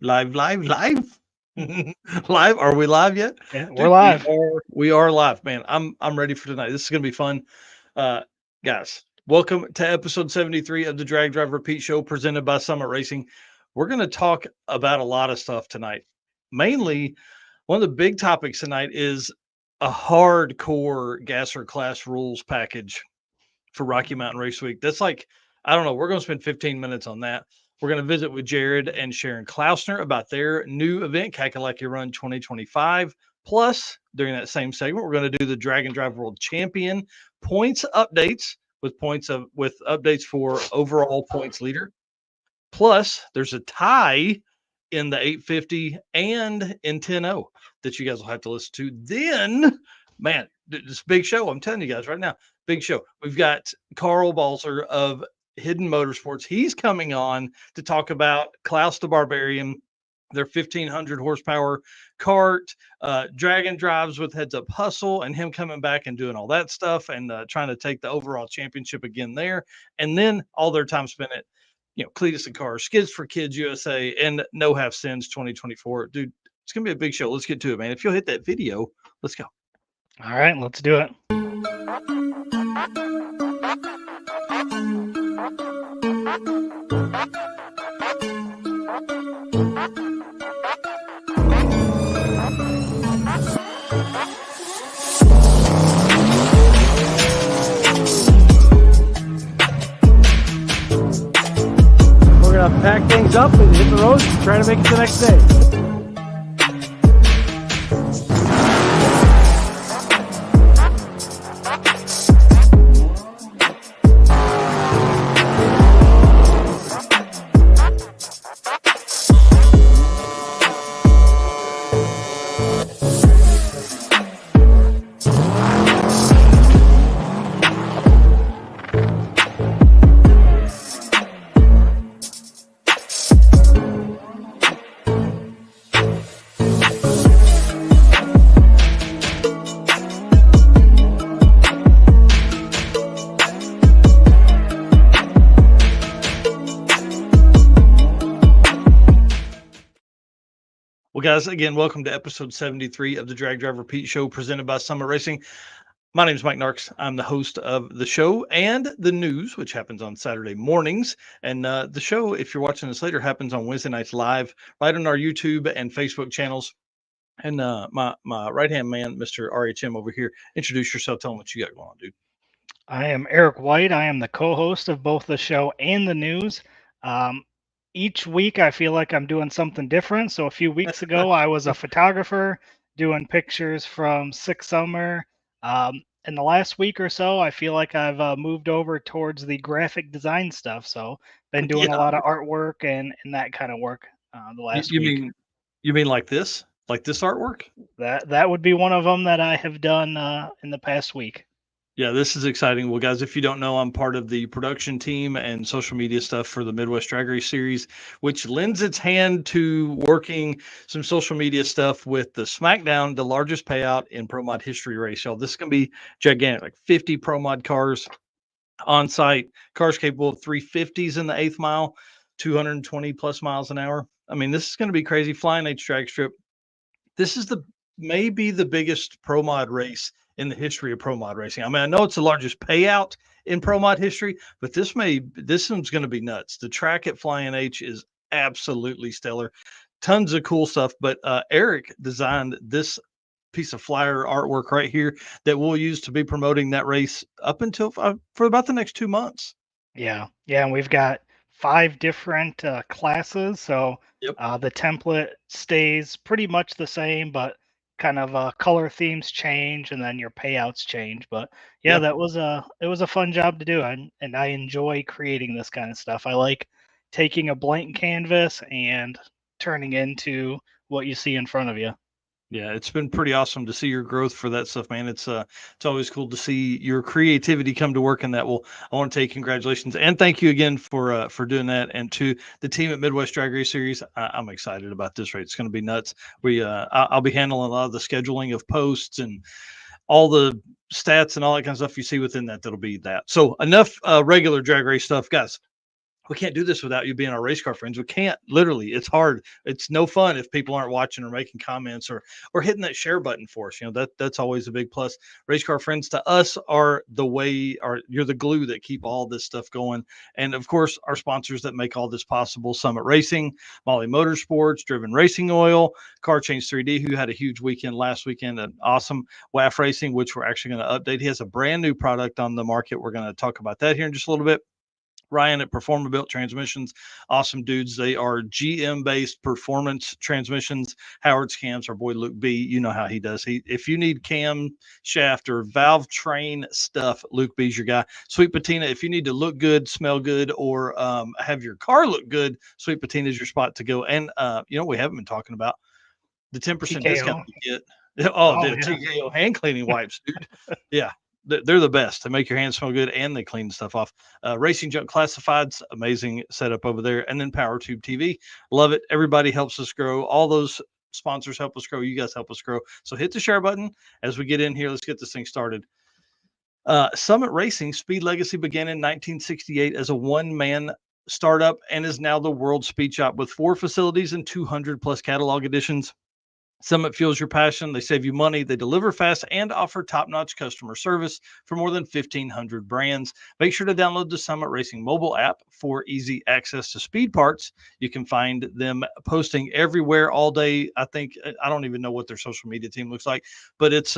Live. Live. Are we live yet? Yeah, Dude, we're live. We are live, man. I'm ready for tonight. This is gonna be fun. Guys, welcome to episode 73 of the Drag Drive Repeat Show presented by Summit Racing. We're gonna talk about a lot of stuff tonight. Mainly, one of the big topics tonight is a hardcore gasser class rules package for Rocky Mountain Race Week. That's like, I don't know, we're going to spend 15 minutes on that. We're going to visit with Jared and Sharon Klausner about their new event, Cackalacky Run 2025. Plus, during that same segment, we're going to do the Drag and Drive World Champion points updates with updates for overall points leader. Plus, there's a tie in the 850 and in 10-0 that you guys will have to listen to. Then, man, this big show. I'm telling you guys right now, big show. We've got Carl Balzer of Hidden Motorsports. He's coming on to talk about Klaus the Barbarian, their 1500 horsepower cart, Dragon drives with Heads Up Hustle, and him coming back and doing all that stuff and trying to take the overall championship again there. And then all their time spent at Cleetus and Cars, Skids for Kids USA, and No Half Sins 2024. Dude, it's going to be a big show. Let's get to it, man. If you'll hit that video, let's go. All right, let's do it. We're going to pack things up and hit the road and try to make it the next day. Well, guys, again, welcome to episode 73 of the Drag Drive Repeat Show presented by Summit Racing. My name is Mike Narks. I'm the host of the show and the news, which happens on Saturday mornings. And the show, if you're watching this later, happens on Wednesday nights live right on our YouTube and Facebook channels. And my right-hand man, Mr. RHM over here, introduce yourself. Tell them what you got going on, dude. I am Eric White. I am the co-host of both the show and the news. Each week, I feel like I'm doing something different. So a few weeks ago, I was a photographer doing pictures from Six Summer. In the last week or so, I feel like I've moved over towards the graphic design stuff. So been doing a lot of artwork and that kind of work the last week. You mean like this? Like this artwork? That would be one of them that I have done in the past week. Yeah, this is exciting. Well, guys, if you don't know, I'm part of the production team and social media stuff for the Midwest Drag Race Series, which lends its hand to working some social media stuff with the SmackDown, the largest payout in Pro Mod history race. Y'all, this is going to be gigantic, like 50 Pro Mod cars on site, cars capable of 350s in the 8th mile, 220 plus miles an hour. I mean, this is going to be crazy. Flying H drag strip. This is maybe the biggest Pro Mod race in the history of Pro Mod racing. I mean, I know it's the largest payout in Pro Mod history, but this one's going to be nuts. The track at Flying H is absolutely stellar. Tons of cool stuff. But Eric designed this piece of flyer artwork right here that we'll use to be promoting that race up until for about the next 2 months. Yeah. And we've got 5 different classes. So the template stays pretty much the same, but kind of color themes change and then your payouts change. But it was a fun job to do, and I enjoy creating this kind of stuff. I like taking a blank canvas and turning into what you see in front of you. Yeah, it's been pretty awesome to see your growth for that stuff, man. It's always cool to see your creativity come to work in that. Well, I want to say congratulations and thank you again for doing that. And to the team at Midwest Drag Race Series, I'm excited about this race. It's going to be nuts. I'll be handling a lot of the scheduling of posts and all the stats and all that kind of stuff you see within that. That'll be that. So enough regular drag race stuff, guys. we can't do this without you being our race car friends. We can't, literally. It's hard. It's no fun if people aren't watching or making comments or hitting that share button for us. That's always a big plus. Race car friends to us are you're the glue that keep all this stuff going. And of course, our sponsors that make all this possible: Summit Racing, Molly Motorsports, Driven Racing Oil, Car Change 3D, who had a huge weekend last weekend, an awesome WAF Racing, which we're actually going to update. He has a brand new product on the market. We're going to talk about that here in just a little bit. Ryan at Performabuilt Transmissions, awesome dudes. They are GM-based performance transmissions. Howard's Cams, our boy Luke B, you know how he does. If you need cam shaft or valve train stuff, Luke B's your guy. Sweet Patina, if you need to look good, smell good, or have your car look good, Sweet Patina is your spot to go. And we haven't been talking about the 10% discount you get. Oh, the TKO hand cleaning wipes, dude. Yeah. They're the best. They make your hands smell good and they clean stuff off. Racing Junk Classifieds, amazing setup over there. And then PowerTube TV, love it. Everybody helps us grow. All those sponsors help us grow. You guys help us grow. So hit the share button as we get in here. Let's get this thing started. Summit Racing Speed Legacy began in 1968 as a one-man startup and is now the world speed shop with 4 facilities and 200 plus catalog editions. Summit fuels your passion. They save you money. They deliver fast and offer top-notch customer service for more than 1,500 brands. Make sure to download the Summit Racing mobile app for easy access to speed parts. You can find them posting everywhere all day. I don't even know what their social media team looks like, but it's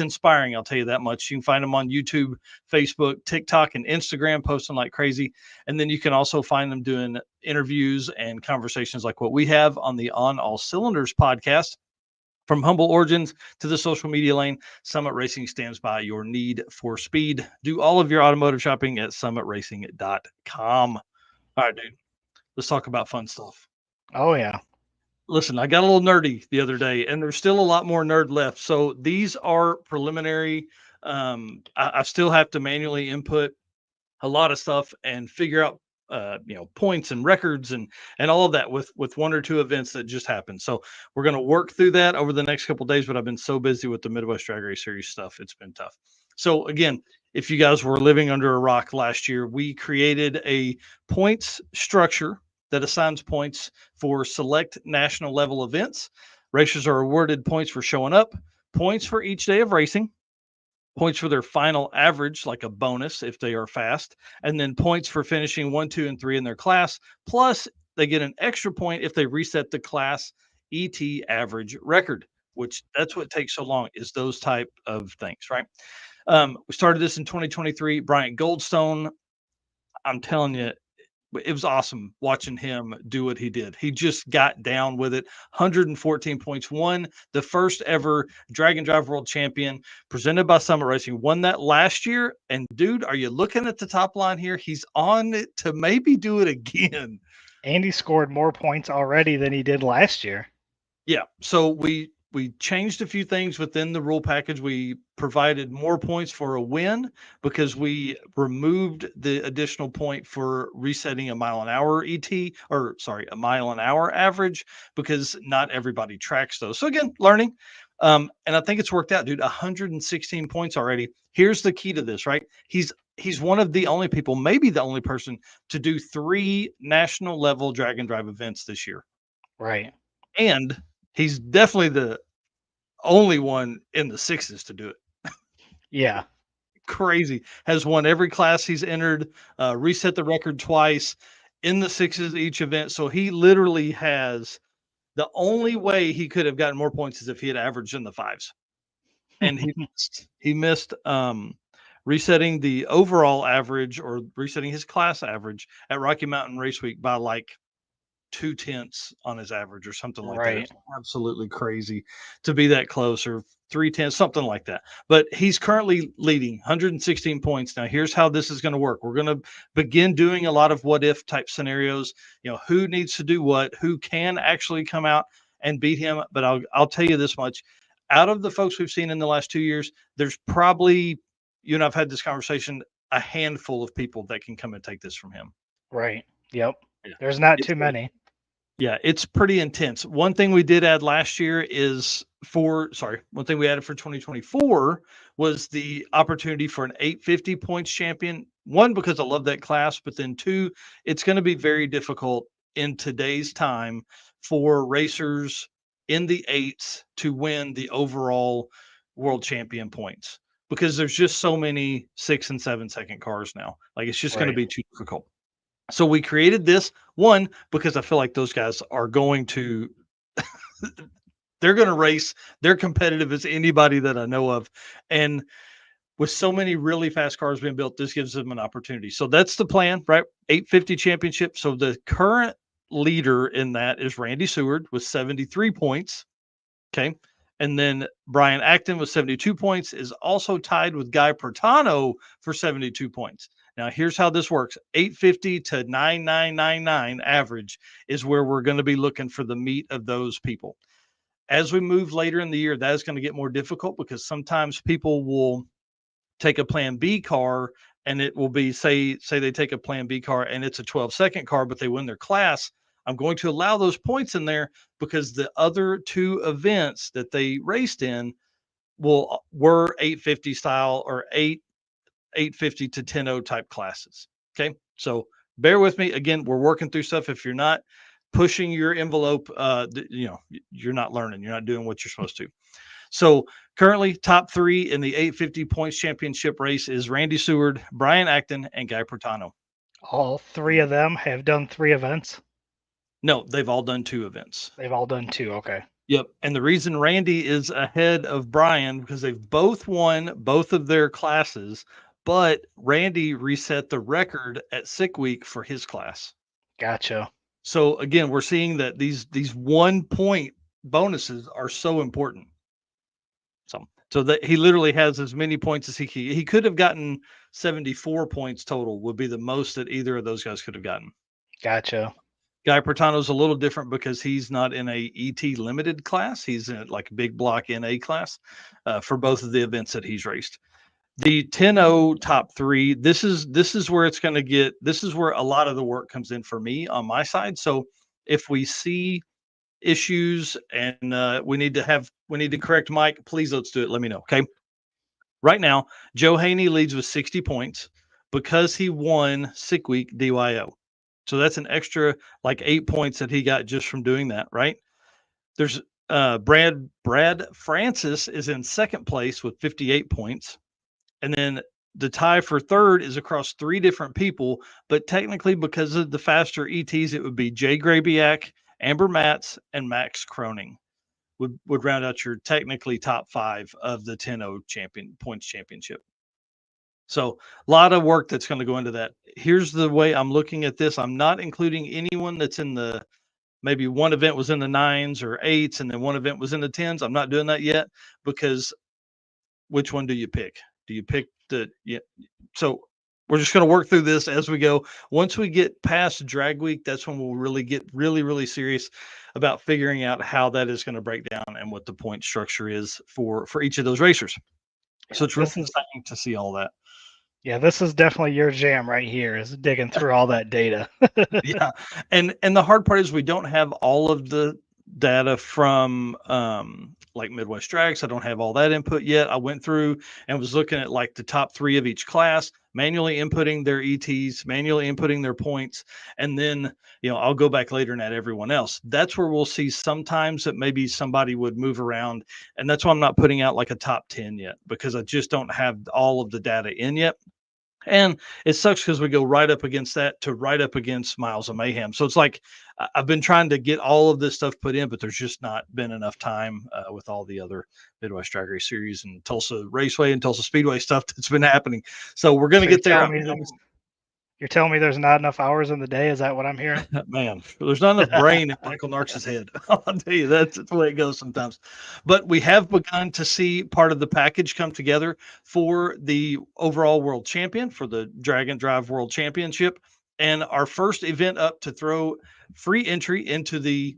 inspiring. I'll tell you that much. You can find them on YouTube, Facebook, TikTok, and Instagram, posting like crazy. And then you can also find them doing interviews and conversations like what we have on the On All Cylinders podcast. From humble origins to the social media lane, Summit Racing stands by your need for speed. Do all of your automotive shopping at summitracing.com. All right, dude. Let's talk about fun stuff. Oh, yeah. Listen, I got a little nerdy the other day, and there's still a lot more nerd left. So these are preliminary. I still have to manually input a lot of stuff and figure out, points and records and all of that with 1 or 2 events that just happened. So we're going to work through that over the next couple of days, but I've been so busy with the Midwest Drag Race Series stuff. It's been tough. So again, if you guys were living under a rock last year, we created a points structure that assigns points for select national level events. Racers are awarded points for showing up, points for each day of racing, points for their final average, like a bonus if they are fast, and then points for finishing 1, 2, and 3 in their class. Plus, they get an extra point if they reset the class ET average record, which that's what takes so long, is those type of things, right? We started this in 2023. Bryant Goldstone, I'm telling you, it was awesome watching him do what he did. He just got down with it. 114 points, won the first ever Drag and Drive World Champion presented by Summit Racing. Won that last year. And dude, are you looking at the top line here? He's on it to maybe do it again. And he scored more points already than he did last year. Yeah. So we changed a few things within the rule package. We provided more points for a win because we removed the additional point for resetting a mile an hour average, because not everybody tracks those. So again, learning. And I think it's worked out, dude. 116 points already. Here's the key to this, right? He's one of the only people, maybe the only person, to do 3 national level drag and drive events this year. Right. And he's definitely the only one in the 6s to do it. Yeah. Crazy. Has won every class he's entered, reset the record twice in the 6s each event. So he literally has, the only way he could have gotten more points is if he had averaged in the 5s. And he missed resetting the overall average, or resetting his class average at Rocky Mountain Race Week by like 2/10 on his average or something like that. It's absolutely crazy to be that close, or 3/10, something like that. But he's currently leading 116 points. Now, here's how this is going to work. We're going to begin doing a lot of what if type scenarios. Who needs to do what, who can actually come out and beat him. But I'll tell you this much. Out of the folks we've seen in the last 2 years, there's probably, I've had this conversation, a handful of people that can come and take this from him. Right. Yep. Yeah. There's not too many. Yeah, it's pretty intense. One thing we did add last year one thing we added for 2024 was the opportunity for an 850 points champion. One, because I love that class, but then two, it's going to be very difficult in today's time for racers in the eights to win the overall world champion points because there's just so many 6 and 7 second cars now. Like it's just going to Right. be too difficult. So we created this one because I feel like those guys are going to they're going to race. They're competitive as anybody that I know of. And with so many really fast cars being built, this gives them an opportunity. So that's the plan, right? 850 championship. So the current leader in that is Randy Seward with 73 points. Okay. And then Brian Acton with 72 points is also tied with Guy Pertano for 72 points. Now, here's how this works 850 to 9999 average is where we're going to be looking for the meat of those people. As we move later in the year, that is going to get more difficult because sometimes people will take a plan B car and it will be say they take a plan B car and it's a 12-second car, but they win their class. I'm going to allow those points in there because the other two events that they raced in were 850 style or 850 to 10-0 type classes. Okay. So bear with me. Again, we're working through stuff. If you're not pushing your envelope, you're not learning. You're not doing what you're supposed to. So currently top three in the 850 points championship race is Randy Seward, Brian Acton, and Guy Pertano. All three of them have done 3 events. No, they've all done 2 events. They've all done 2. Okay. Yep. And the reason Randy is ahead of Brian because they've both won both of their classes, but Randy reset the record at Sick Week for his class. Gotcha. So again, we're seeing that these 1 point bonuses are so important. So that he literally has as many points as he could have gotten 74 points total would be the most that either of those guys could have gotten. Gotcha. Guy Pertano's a little different because he's not in a ET limited class. He's in like a big block NA class for both of the events that he's raced. The 10-0 top 3, this is where it's going to get, this is where a lot of the work comes in for me on my side. So if we see issues and we need to correct Mike, please let's do it. Let me know. Okay. Right now, Joe Haney leads with 60 points because he won Sick Week DYO. So that's an extra like 8 points that he got just from doing that, right? There's Brad Francis is in second place with 58 points. And then the tie for third is across 3 different people, but technically because of the faster ETs, it would be Jay Grabiak, Amber Matz, and Max Croning would round out your technically top 5 of the 10-0 points championship. So a lot of work that's going to go into that. Here's the way I'm looking at this. I'm not including anyone that's in the, maybe one event was in the 9s or 8s and then one event was in the 10s. I'm not doing that yet because which one do you pick? Do you pick so we're just going to work through this as we go. Once we get past drag week, that's when we'll really get really serious about figuring out how that is going to break down and what the point structure is for each of those racers. So it's really exciting to see all that. Yeah, this is definitely your jam right here, is digging through all that data. Yeah. And the hard part is we don't have all of the data from like Midwest Drags. I don't have all that input yet. I went through and was looking at like the top 3 of each class, manually inputting their ETs, manually inputting their points, and then I'll go back later and add everyone else. That's where we'll see sometimes that maybe somebody would move around, and that's why I'm not putting out like a top 10 yet because I just don't have all of the data in yet. And it sucks because we go right up against that to right up against Miles of Mayhem. So it's like I've been trying to get all of this stuff put in, but there's just not been enough time with all the other Midwest Drag Race Series and Tulsa Raceway and Tulsa Speedway stuff that's been happening. So we're going to get there. You're telling me there's not enough hours in the day? Is that what I'm hearing? Man, there's not enough brain in Michael Narks' head. I'll tell you, that's the way it goes sometimes. But we have begun to see part of the package come together for the overall world champion, for the Drag and Drive World Championship. And our first event up to throw free entry into the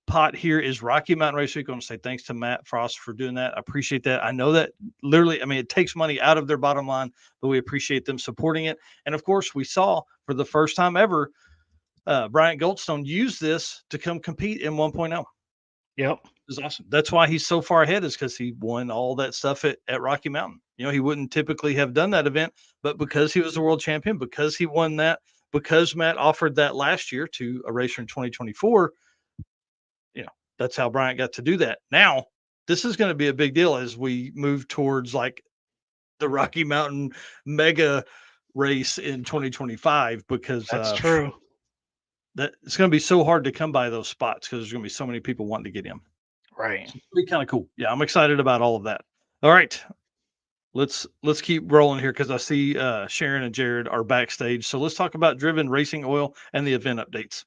pot here is Rocky Mountain Race Week. I want to say thanks to Matt Frost for doing that. I appreciate that. I know that literally, it takes money out of their bottom line, but we appreciate them supporting it. And of course, we saw for the first time ever, Bryant Goldstone use this to come compete in 1.0. Yep. It's awesome. That's why he's so far ahead, is because he won all that stuff at Rocky Mountain. He wouldn't typically have done that event, but because he was the world champion, because he won that, because Matt offered that last year to a racer in 2024, that's how Bryant got to do that. Now, this is going to be a big deal as we move towards like the Rocky Mountain mega race in 2025, because That's true. that it's going to be so hard to come by those spots because there's going to be so many people wanting to get in. Right. So it'll be kind of cool. Yeah, I'm excited about all of that. All right. Let's keep rolling here because I see Sharon and Jared are backstage. So let's talk about Driven Racing Oil and the event updates.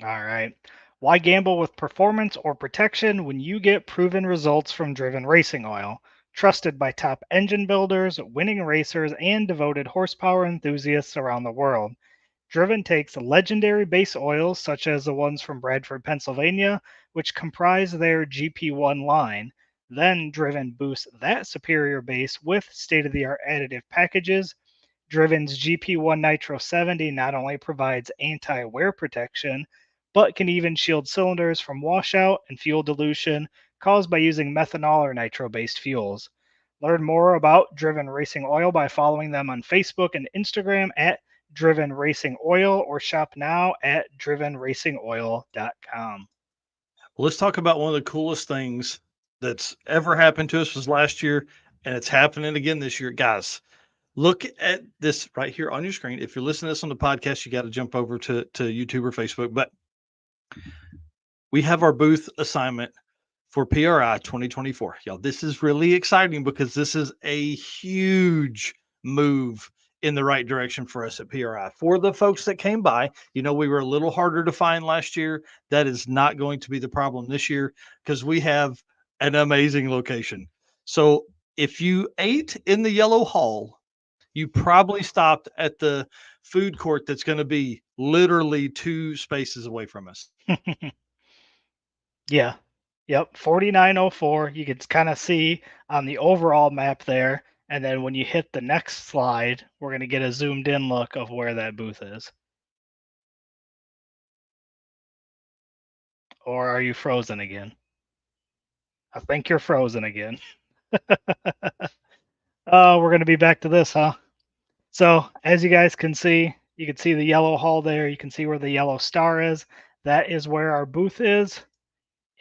All right. Why gamble with performance or protection when you get proven results from Driven Racing Oil? Trusted by top engine builders, winning racers, and devoted horsepower enthusiasts around the world. Driven takes legendary base oils such as the ones from Bradford, Pennsylvania, which comprise their GP1 line. Then Driven boosts that superior base with state-of-the-art additive packages. Driven's GP1 Nitro 70 not only provides anti-wear protection, but can even shield cylinders from washout and fuel dilution caused by using methanol or nitro-based fuels. Learn more about Driven Racing Oil by following them on Facebook and Instagram at Driven Racing Oil, or shop now at drivenracingoil.com. Well, let's talk about one of the coolest things that's ever happened to us was last year, and it's happening again this year. Guys, look at this right here on your screen. If you're listening to this on the podcast, you got to jump over to YouTube or Facebook. But we have our booth assignment for PRI 2024. Y'all, this is really exciting because this is a huge move in the right direction for us at PRI. For the folks that came by, we were a little harder to find last year. That is not going to be the problem this year because we have an amazing location. So if you ate in the yellow hall, you probably stopped at the food court that's going to be literally 2 spaces away from us. Yeah. Yep. 4904. You can kind of see on the overall map there. And then when you hit the next slide, we're going to get a zoomed in look of where that booth is. Or are you frozen again? I think you're frozen again. Oh, we're going to be back to this, huh? So as you guys can see the yellow hall there. You can see where the yellow star is. That is where our booth is.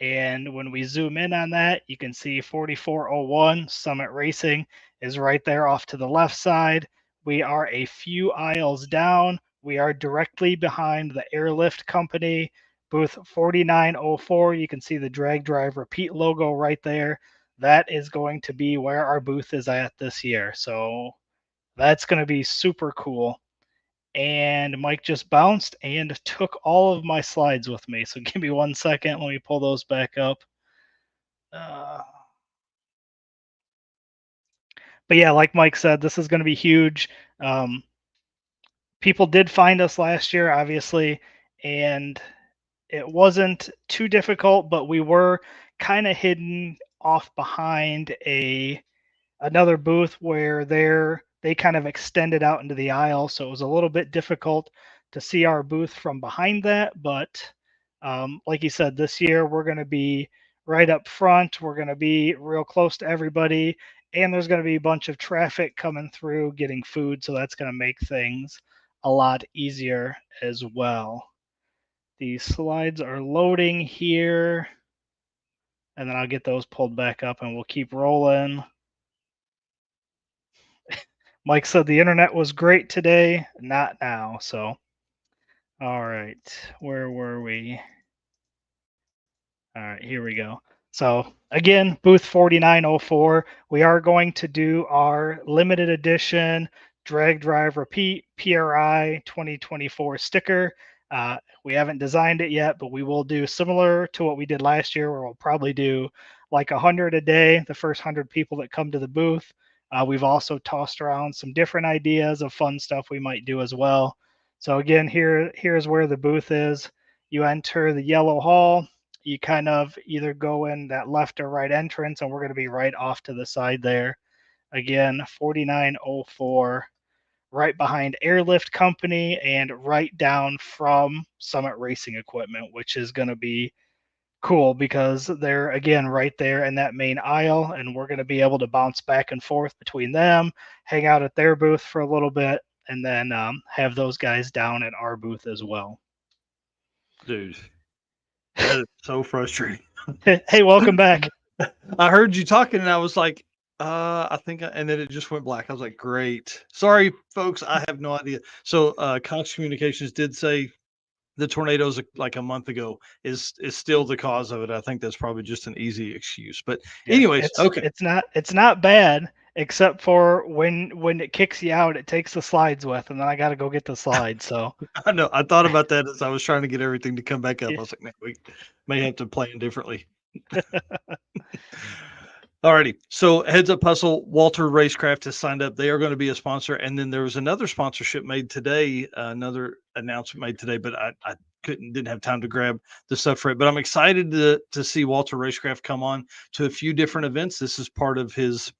And when we zoom in on that, you can see 4401 Summit Racing is right there off to the left side. We are a few aisles down. We are directly behind the Airlift Company. Booth 4904, you can see the Drag Drive Repeat logo right there. That is going to be where our booth is at this year. So that's going to be super cool. And Mike just bounced and took all of my slides with me. So give me 1 second. Let me pull those back up. But yeah, like Mike said, this is going to be huge. People did find us last year, obviously, and it wasn't too difficult, but we were kind of hidden off behind another booth where they kind of extended out into the aisle, so it was a little bit difficult to see our booth from behind that. But like you said, this year we're going to be right up front. We're going to be real close to everybody, and there's going to be a bunch of traffic coming through getting food, so that's going to make things a lot easier as well. The slides are loading here, and then I'll get those pulled back up and we'll keep rolling. Mike said the internet was great today, not now. So, all right, where were we? All right, here we go. So again, booth 4904, we are going to do our limited edition Drag Drive Repeat PRI 2024 sticker. We haven't designed it yet, but we will do similar to what we did last year, where we'll probably do like 100 a day, the first 100 people that come to the booth. We've also tossed around some different ideas of fun stuff we might do as well. So again, here's where the booth is. You enter the yellow hall. You kind of either go in that left or right entrance, and we're going to be right off to the side there. Again, 4904, right behind Airlift Company and right down from Summit Racing Equipment, which is going to be cool because they're again right there in that main aisle, and we're going to be able to bounce back and forth between them, hang out at their booth for a little bit, and then have those guys down at our booth as well. Dude, that is so frustrating. Hey, welcome back. I heard you talking and I was like, and then it just went black. I was like, great. Sorry, folks. I have no idea. So, Cox Communications did say the tornadoes like a month ago is still the cause of it. I think that's probably just an easy excuse. But anyways, okay. It's not bad, except for when it kicks you out, it takes the slides with, and then I got to go get the slides. So I know. I thought about that as I was trying to get everything to come back up. Yeah. I was like, man, we may have to plan differently. Alrighty. So heads up hustle, Walter Racecraft has signed up. They are going to be a sponsor. And then there was another sponsorship made today, another announcement made today, but I didn't have time to grab the stuff for it. But I'm excited to see Walter Racecraft come on to a few different events. This is part of his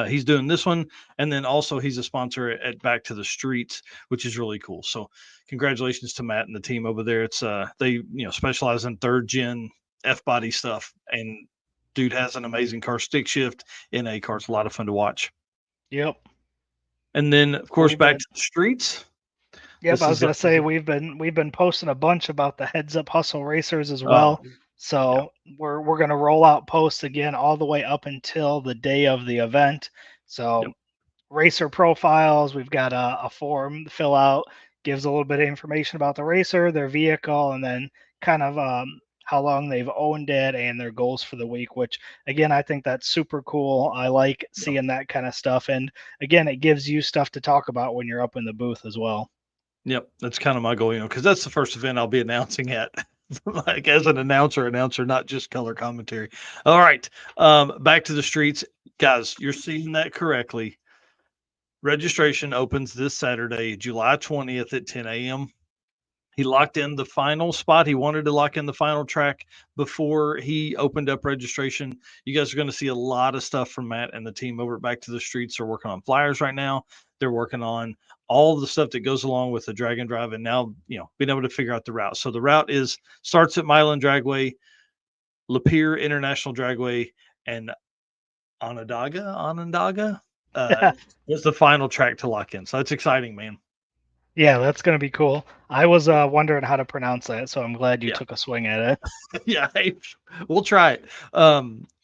he's doing this one, and then also he's a sponsor at Back to the Streets, which is really cool. So congratulations to Matt and the team over there. It's they specialize in third gen F body stuff, and dude has an amazing car stick shift in a car. It's a lot of fun to watch. Yep. And then of course Back to the Streets. Yep, I was gonna say we've been posting a bunch about the Heads Up Hustle racers as well. So we're gonna roll out posts again all the way up until the day of the event. So racer profiles, we've got a form to fill out, gives a little bit of information about the racer, their vehicle, and then kind of how long they've owned it and their goals for the week, which again, I think that's super cool. I like seeing that kind of stuff. And again, it gives you stuff to talk about when you're up in the booth as well. Yep. That's kind of my goal, because that's the first event I'll be announcing at. Like as an announcer, not just color commentary. All right. Back to the Streets. Guys, you're seeing that correctly. Registration opens this Saturday, July 20th at 10 a.m. He locked in the final spot. He wanted to lock in the final track before he opened up registration. You guys are going to see a lot of stuff from Matt and the team over at Back to the Streets. They're working on flyers right now. They're working on all the stuff that goes along with the drag and drive, and now being able to figure out the route. So the route starts at Milan Dragway, Lapeer International Dragway, and Onondaga was the final track to lock in. So that's exciting, man. Yeah, that's going to be cool. I was wondering how to pronounce that, so I'm glad you took a swing at it. Yeah, we'll try it.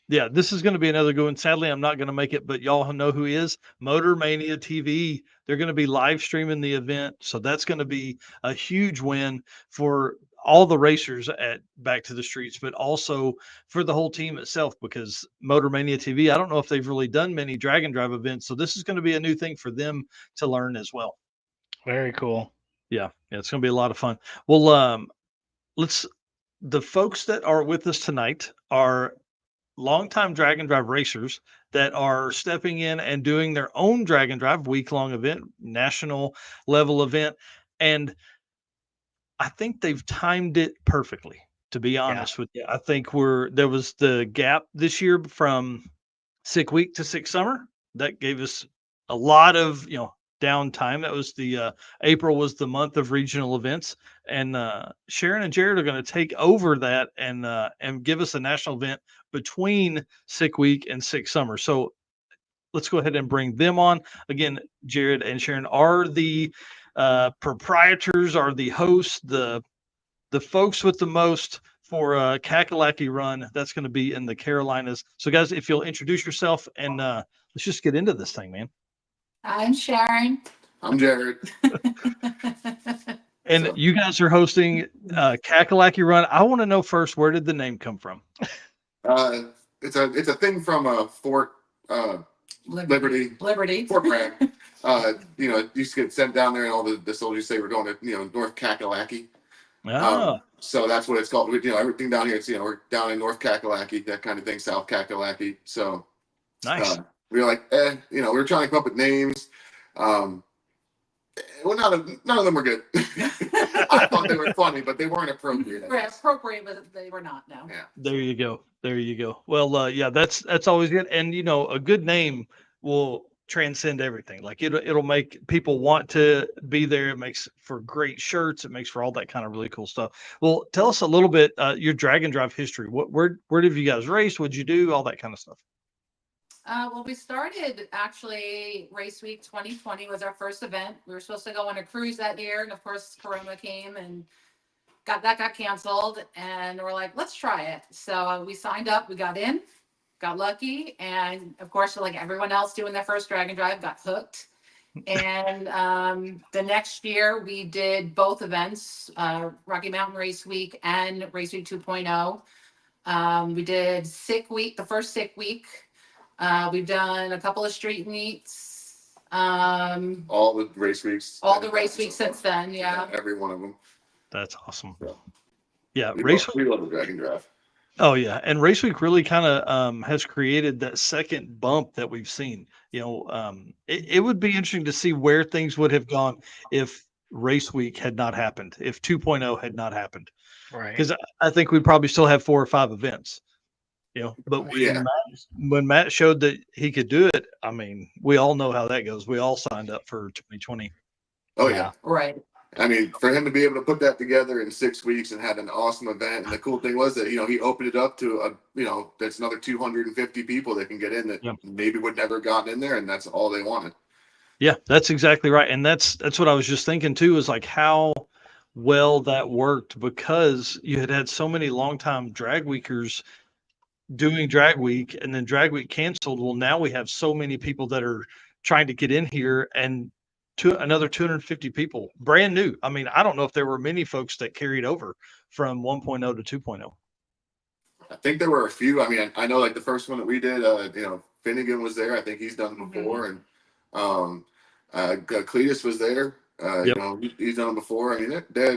Yeah, this is going to be another good one. Sadly, I'm not going to make it, but y'all know who he is. Motor Mania TV. They're going to be live streaming the event, so that's going to be a huge win for all the racers at Back to the Streets, but also for the whole team itself, because Motor Mania TV, I don't know if they've really done many drag and drive events, so this is going to be a new thing for them to learn as well. Very cool. Yeah, it's going to be a lot of fun. Well, the folks that are with us tonight are longtime drag and drive racers that are stepping in and doing their own drag and drive week-long event, national level event. And I think they've timed it perfectly, to be honest with you. I think there was the gap this year from Sick Week to Sick Summer. That gave us a lot of, downtime. That was the April was the month of regional events, and Sharon and Jared are going to take over that and give us a national event between Sick Week and Sick Summer. So let's go ahead and bring them on. Again, Jared and Sharon are the proprietors, are the hosts, the folks with the most for Cackalacky Run. That's going to be in the Carolinas. So guys, if you'll introduce yourself, and let's just get into this thing, man. I'm Sharon. I'm Jared. And you guys are hosting Cackalacky Run. I want to know first, where did the name come from? It's a thing from Fort Liberty. Fort Bragg. It used to get sent down there, and all the soldiers say we're going to North Cackalacky. So that's what it's called. Everything down here. It's we're down in North Cackalacky, that kind of thing, South Cackalacky. So nice. We were like, we were trying to come up with names. Well, none of them were good. I thought they were funny, but they weren't appropriate. Appropriate, but they were not. No. Yeah. There you go. Well, that's always good. And a good name will transcend everything. Like it'll make people want to be there. It makes for great shirts. It makes for all that kind of really cool stuff. Well, tell us a little bit your drag and drive history. Where have you guys raced? What'd you do? All that kind of stuff. Well, we started actually Race Week 2020 was our first event. We were supposed to go on a cruise that year, and of course, Corona came and got canceled. And we're like, let's try it. So we signed up. We got in, got lucky, and of course, like everyone else doing their first drag and drive, got hooked. And the next year, we did both events, Rocky Mountain Race Week and Race Week 2.0. We did Sick Week, the first Sick Week. We've done a couple of street meets. All the race weeks. All the race weeks since then, yeah. Every one of them. That's awesome. Yeah, Yeah, we love the drag and drive. Oh yeah, and Race Week really kind of has created that second bump that we've seen. It would be interesting to see where things would have gone if Race Week had not happened, if 2.0 had not happened. Right. Because I think we'd probably still have 4 or 5 events. But when Matt showed that he could do it, I mean, we all know how that goes. We all signed up for 2020. Oh yeah. Right. I mean, for him to be able to put that together in 6 weeks and had an awesome event, and the cool thing was that he opened it up to that's another 250 people that can get in that maybe would never gotten in there, and that's all they wanted. Yeah, that's exactly right, and that's what I was just thinking too. Is like how well that worked because you had so many longtime drag weekers doing drag week, and then drag week canceled. Well, now we have so many people that are trying to get in here, and another 250 people brand new. I mean, I don't know if there were many folks that carried over from 1.0 to 2.0. I think there were a few. I mean, I know like the first one that we did, Finnegan was there. I think he's done before. And Cleetus was there. He's done it before. I mean,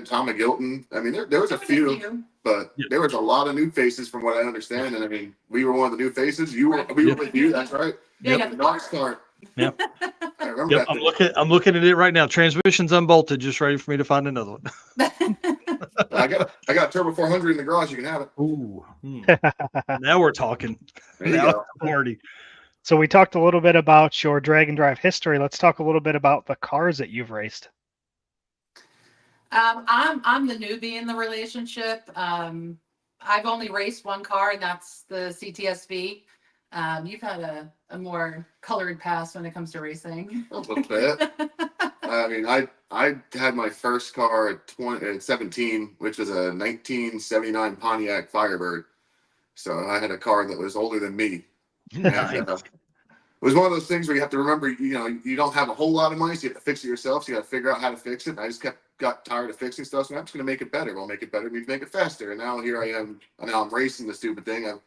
Tom McGilton. I mean, there was a few, but there was a lot of new faces from what I understand. And I mean, we were one of the new faces. We were with you. That's right. Yeah. Kart. Yeah. I remember that. I'm looking at it right now. Transmission's unbolted, just ready for me to find another one. I got a Turbo 400 in the garage. You can have it. Ooh. Now we're talking. Party. So we talked a little bit about your drag and drive history. Let's talk a little bit about the cars that you've raced. I'm the newbie in the relationship. I've only raced one car, and that's the CTSV. You've had a more colored past when it comes to racing. A little bit. I mean, I had my first car at 17, which was a 1979 Pontiac Firebird. So I had a car that was older than me. Nice. And, it was one of those things where you have to remember, you don't have a whole lot of money, so you have to fix it yourself. So you got to figure out how to fix it. And I just got tired of fixing stuff, so I'm just going to make it better. We'll make it better, means make it faster. And now here I am. Now I'm racing the stupid thing. I've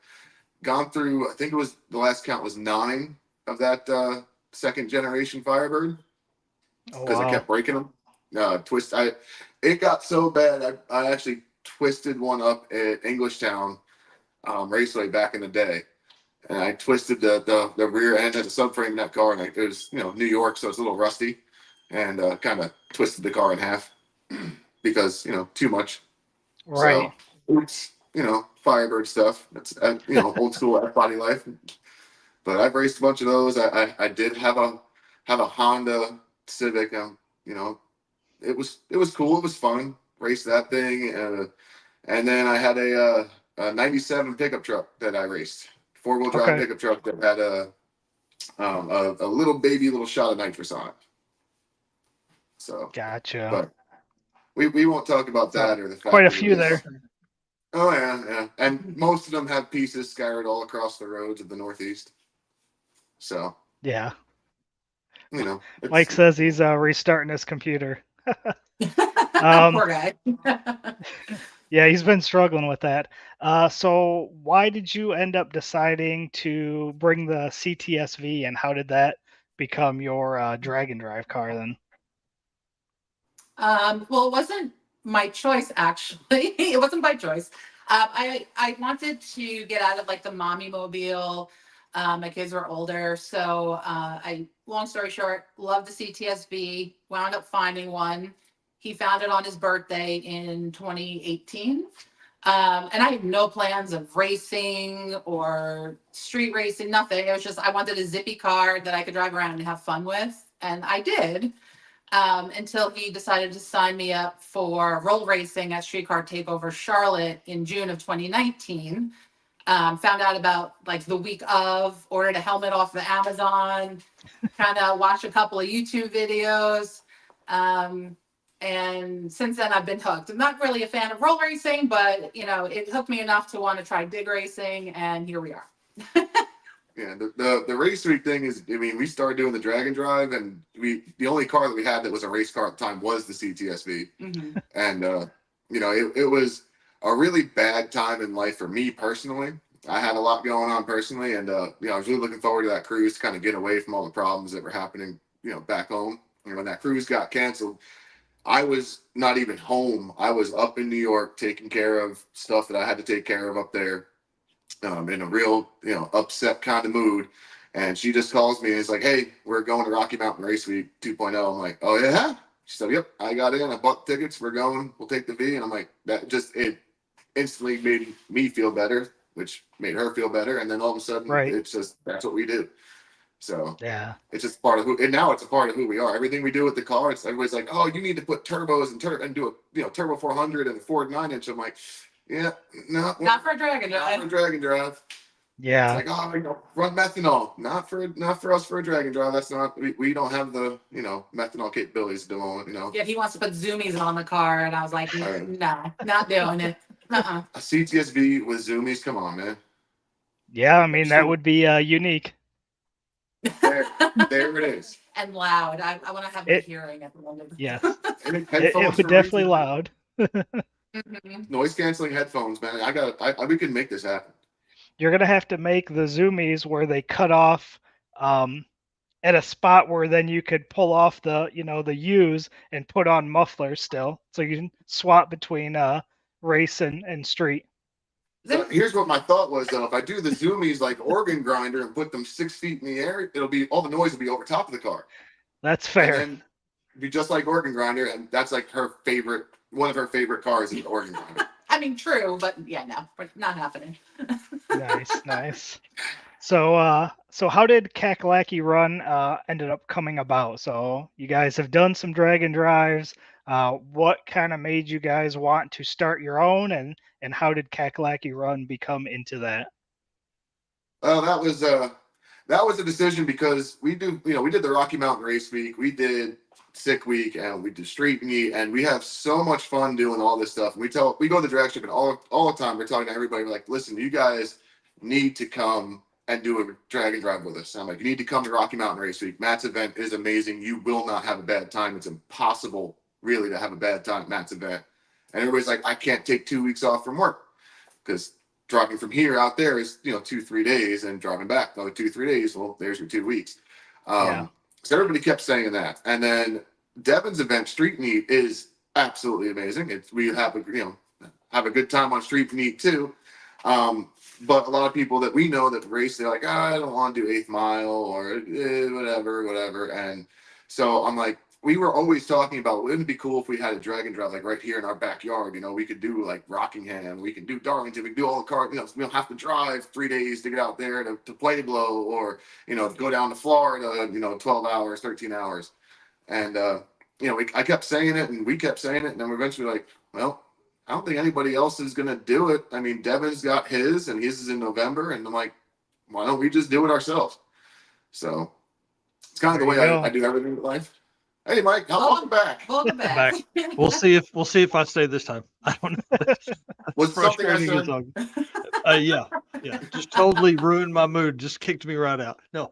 gone through, I think it was, the last count was 9 of that second generation Firebird. Because I kept breaking them. It got so bad, I actually twisted one up at Englishtown Raceway back in the day. And I twisted the rear end of the subframe of that car, and it was New York, so it's a little rusty, and kind of twisted the car in half because too much. Right. So, oops, Firebird stuff. That's old school body life. But I've raced a bunch of those. I did have a Honda Civic. It was cool. It was fun. Raced that thing, and then I had a 97 pickup truck that I raced. 4-wheel drive pickup truck that had a little shot of nitrous on it. So gotcha. But we won't talk about that or the fact quite a few there. Oh yeah, and most of them have pieces scattered all across the roads of the Northeast. So yeah, Mike says he's restarting his computer. Poor guy. Yeah, he's been struggling with that. So why did you end up deciding to bring the CTSV, and how did that become your drag and drive car then? Well, it wasn't my choice, actually. It wasn't by choice. I wanted to get out of like the mommy mobile. My kids were older, so long story short, loved the CTSV, wound up finding one. He found it on his birthday in 2018. And I had no plans of racing or street racing, nothing. It was just I wanted a zippy car that I could drive around and have fun with. And I did, until he decided to sign me up for roll racing at Streetcar Takeover Charlotte in June of 2019. Found out about like the week of, ordered a helmet off of Amazon, kind of watched a couple of YouTube videos. And since then I've been hooked. I'm not really a fan of roll racing, but it hooked me enough to want to try dig racing, and here we are. Yeah, the race week thing is, I mean, we started doing the drag and drive, and the only car that we had that was a race car at the time was the CTSV. Mm-hmm. And it was a really bad time in life for me personally. I had a lot going on personally, and I was really looking forward to that cruise to kind of get away from all the problems that were happening, back home. And when that cruise got canceled, I was not even home. I was up in New York taking care of stuff that I had to take care of up there, in a real, upset kind of mood. And she just calls me and is like, "Hey, we're going to Rocky Mountain Race Week 2.0. I'm like, "Oh yeah?" She said, "Yep, I got in. I bought the tickets. We're going. We'll take the V." And I'm like, it instantly made me feel better, which made her feel better. And then all of a sudden, It's just, that's what we do. So yeah, it's just part of who, and now it's a part of who we are. Everything we do with the car, everybody's like, "Oh, you need to put turbos and do a turbo 400 and a Ford 9-inch." I'm like, "Yeah, no, not for a drag and drive. Not for a drag and drive." yeah. It's like, "Oh, run methanol." Not for us for a drag and drive. That's not, we don't have the methanol capabilities at the moment. Yeah, he wants to put zoomies on the car, and I was like, no, not doing it. A CTSV with zoomies, come on, man. Yeah, I mean that would be unique. There it is. And loud. I want to have the hearing at the end of it. Yes. It would definitely loud. Mm-hmm. Noise canceling headphones, man. We can make this happen. You're gonna have to make the zoomies where they cut off at a spot where then you could pull off the the U's and put on mufflers still, so you can swap between race and street. So here's what my thought was, though. If I do the zoomies like organ grinder and put them 6 feet in the air, all the noise will be over top of the car. That's fair. And then be just like organ grinder, and that's like one of her favorite cars is the organ grinder. I mean, true, but yeah, no, not happening. Nice. So how did Cackalacky Run ended up coming about? So you guys have done some drag and drives. What kind of made you guys want to start your own, and how did Cackalacky Run become into that? Well, that was a decision because we did the Rocky Mountain Race Week, we did Sick Week, and we did Street Meet, and we have so much fun doing all this stuff. And we go to the drag strip, and all the time we're talking to everybody. We're like, "Listen, you guys need to come and do a drag and drive with us." And I'm like, "You need to come to Rocky Mountain Race Week. Matt's event is amazing. You will not have a bad time. It's impossible, really, to have a bad time at Matt's event." And everybody's like, "I can't take 2 weeks off from work because driving from here out there is 2-3 days, and driving back another 2-3 days. Well, there's your 2 weeks." So everybody kept saying that. And then Devin's event, Street Meet, is absolutely amazing. We have a good time on Street Meet too. But a lot of people that we know that race, they're like, "I don't want to do 8th Mile or whatever." And so I'm like, we were always talking about, wouldn't it be cool if we had a drag and drive like right here in our backyard? We could do like Rockingham, we can do Darlington, we can do all the cars. We don't have to drive 3 days to get out there to Pueblo, or go down to Florida, 12 hours, 13 hours. And I kept saying it, and we kept saying it, and then we're eventually like, well, I don't think anybody else is gonna do it. I mean, Devin's got his, and his is in November, and I'm like, why don't we just do it ourselves? So it's kind of the way I do everything in life. Hey, Mike, welcome back. Welcome back. We'll see if I stay this time. I don't know. Was something I said? Yeah. Just totally ruined my mood. Just kicked me right out. No,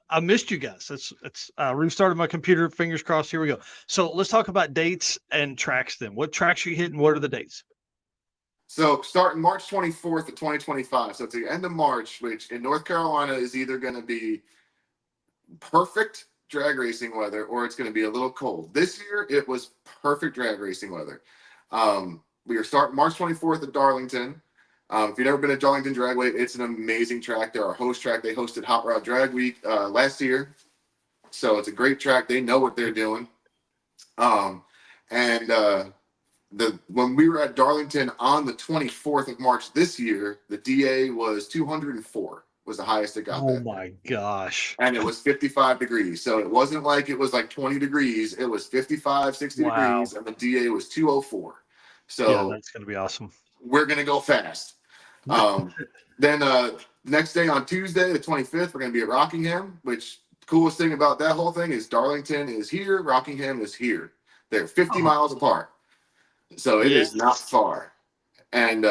I missed you guys. It's restarted my computer. Fingers crossed. Here we go. So let's talk about dates and tracks then. What tracks are you hitting? What are the dates? So starting March 24th of 2025. So it's the end of March, which in North Carolina is either going to be perfect drag racing weather, or it's going to be a little cold. This year it was perfect drag racing weather. We are starting March 24th at Darlington. If you've never been at Darlington Dragway, it's an amazing track. They're our host track. They hosted Hot Rod Drag Week last year, so it's a great track. They know what they're doing. And when we were at Darlington on the 24th of March this year, the DA was 204 was the highest it got. Oh my gosh. And it was 55 degrees. So it wasn't like it was like 20 degrees. It was 55, 60 degrees, and the DA was 204. So yeah, that's going to be awesome. We're going to go fast. Then next day on Tuesday, the 25th, we're going to be at Rockingham, which the coolest thing about that whole thing is Darlington is here, Rockingham is here. They're 50 miles apart. So it is not far. And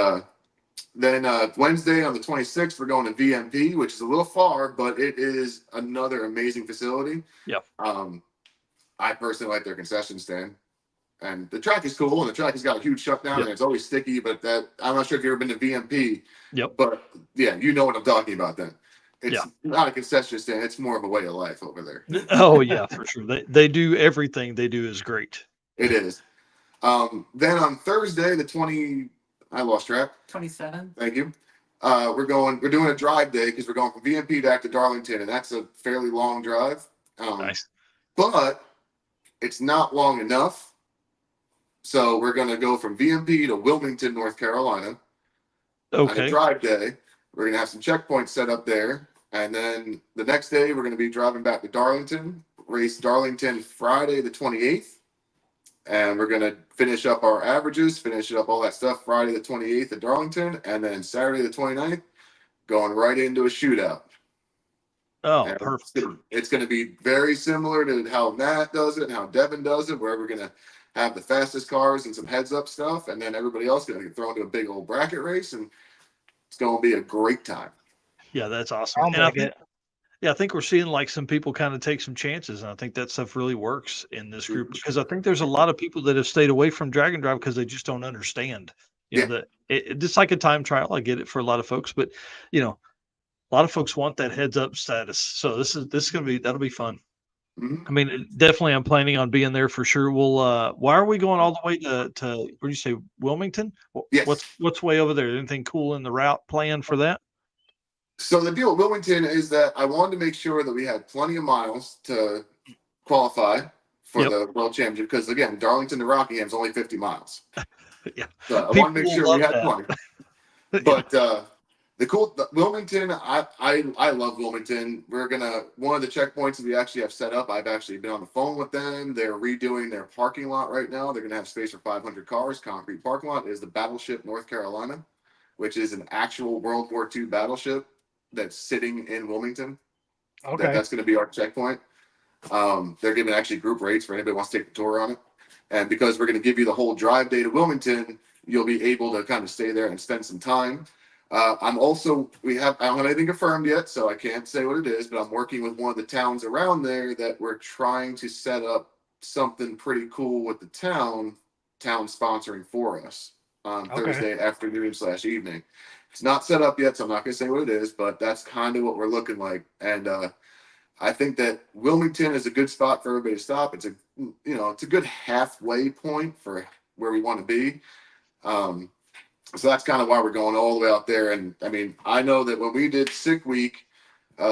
then Wednesday on the 26th, we're going to VMP, which is a little far, but it is another amazing facility. Yep. I personally like their concession stand. And the track is cool, and the track has got a huge shutdown, and it's always sticky, but I'm not sure if you've ever been to VMP. Yep. But, yeah, you know what I'm talking about then. It's not a concession stand. It's more of a way of life over there. Oh, yeah, for sure. They do everything they do is great. It is. Then on Thursday, I lost track. 27. Thank you. We're doing a drive day because we're going from VMP back to Darlington, and that's a fairly long drive. Nice. But it's not long enough. So we're going to go from VMP to Wilmington, North Carolina. Okay. On a drive day. We're going to have some checkpoints set up there. And then the next day, we're going to be driving back to Darlington, race Darlington Friday the 28th. And we're going to finish up our averages, finish up all that stuff Friday the 28th at Darlington. And then Saturday the 29th, going right into a shootout. Oh, and perfect. It's going to be very similar to how Matt does it and how Devin does it, where we're going to have the fastest cars and some heads-up stuff. And then everybody else is going to get thrown into a big old bracket race. And it's going to be a great time. Yeah, that's awesome. I think we're seeing like some people kind of take some chances, and I think that stuff really works in this group because I think there's a lot of people that have stayed away from drag and drive because they just don't understand. You know, it's like a time trial. I get it for a lot of folks, but you know, a lot of folks want that heads up status. So this is going to be that'll be fun. Mm-hmm. I mean, definitely, I'm planning on being there for sure. We'll. Why are we going all the way to where do you say Wilmington? Yes. What's way over there? Anything cool in the route plan for that? So the deal with Wilmington is that I wanted to make sure that we had plenty of miles to qualify for the World Championship because, again, Darlington to Rockingham is only 50 miles. Yeah. So I wanted to make sure we had plenty. But Wilmington, I love Wilmington. We're one of the checkpoints that we actually have set up, I've actually been on the phone with them. They're redoing their parking lot right now. They're going to have space for 500 cars. Concrete parking lot is the Battleship North Carolina, which is an actual World War II battleship that's sitting in Wilmington. Okay. That's going to be our checkpoint. They're giving actually group rates for anybody who wants to take the tour on it. And because we're going to give you the whole drive day to Wilmington, you'll be able to kind of stay there and spend some time. I don't have anything confirmed yet, so I can't say what it is, but I'm working with one of the towns around there that we're trying to set up something pretty cool with the town sponsoring for us on Thursday afternoon/evening. It's not set up yet, so I'm not going to say what it is, but that's kind of what we're looking like. And I think that Wilmington is a good spot for everybody to stop. It's a good halfway point for where we want to be. So that's kind of why we're going all the way out there. And I mean, I know that when we did Sick Week,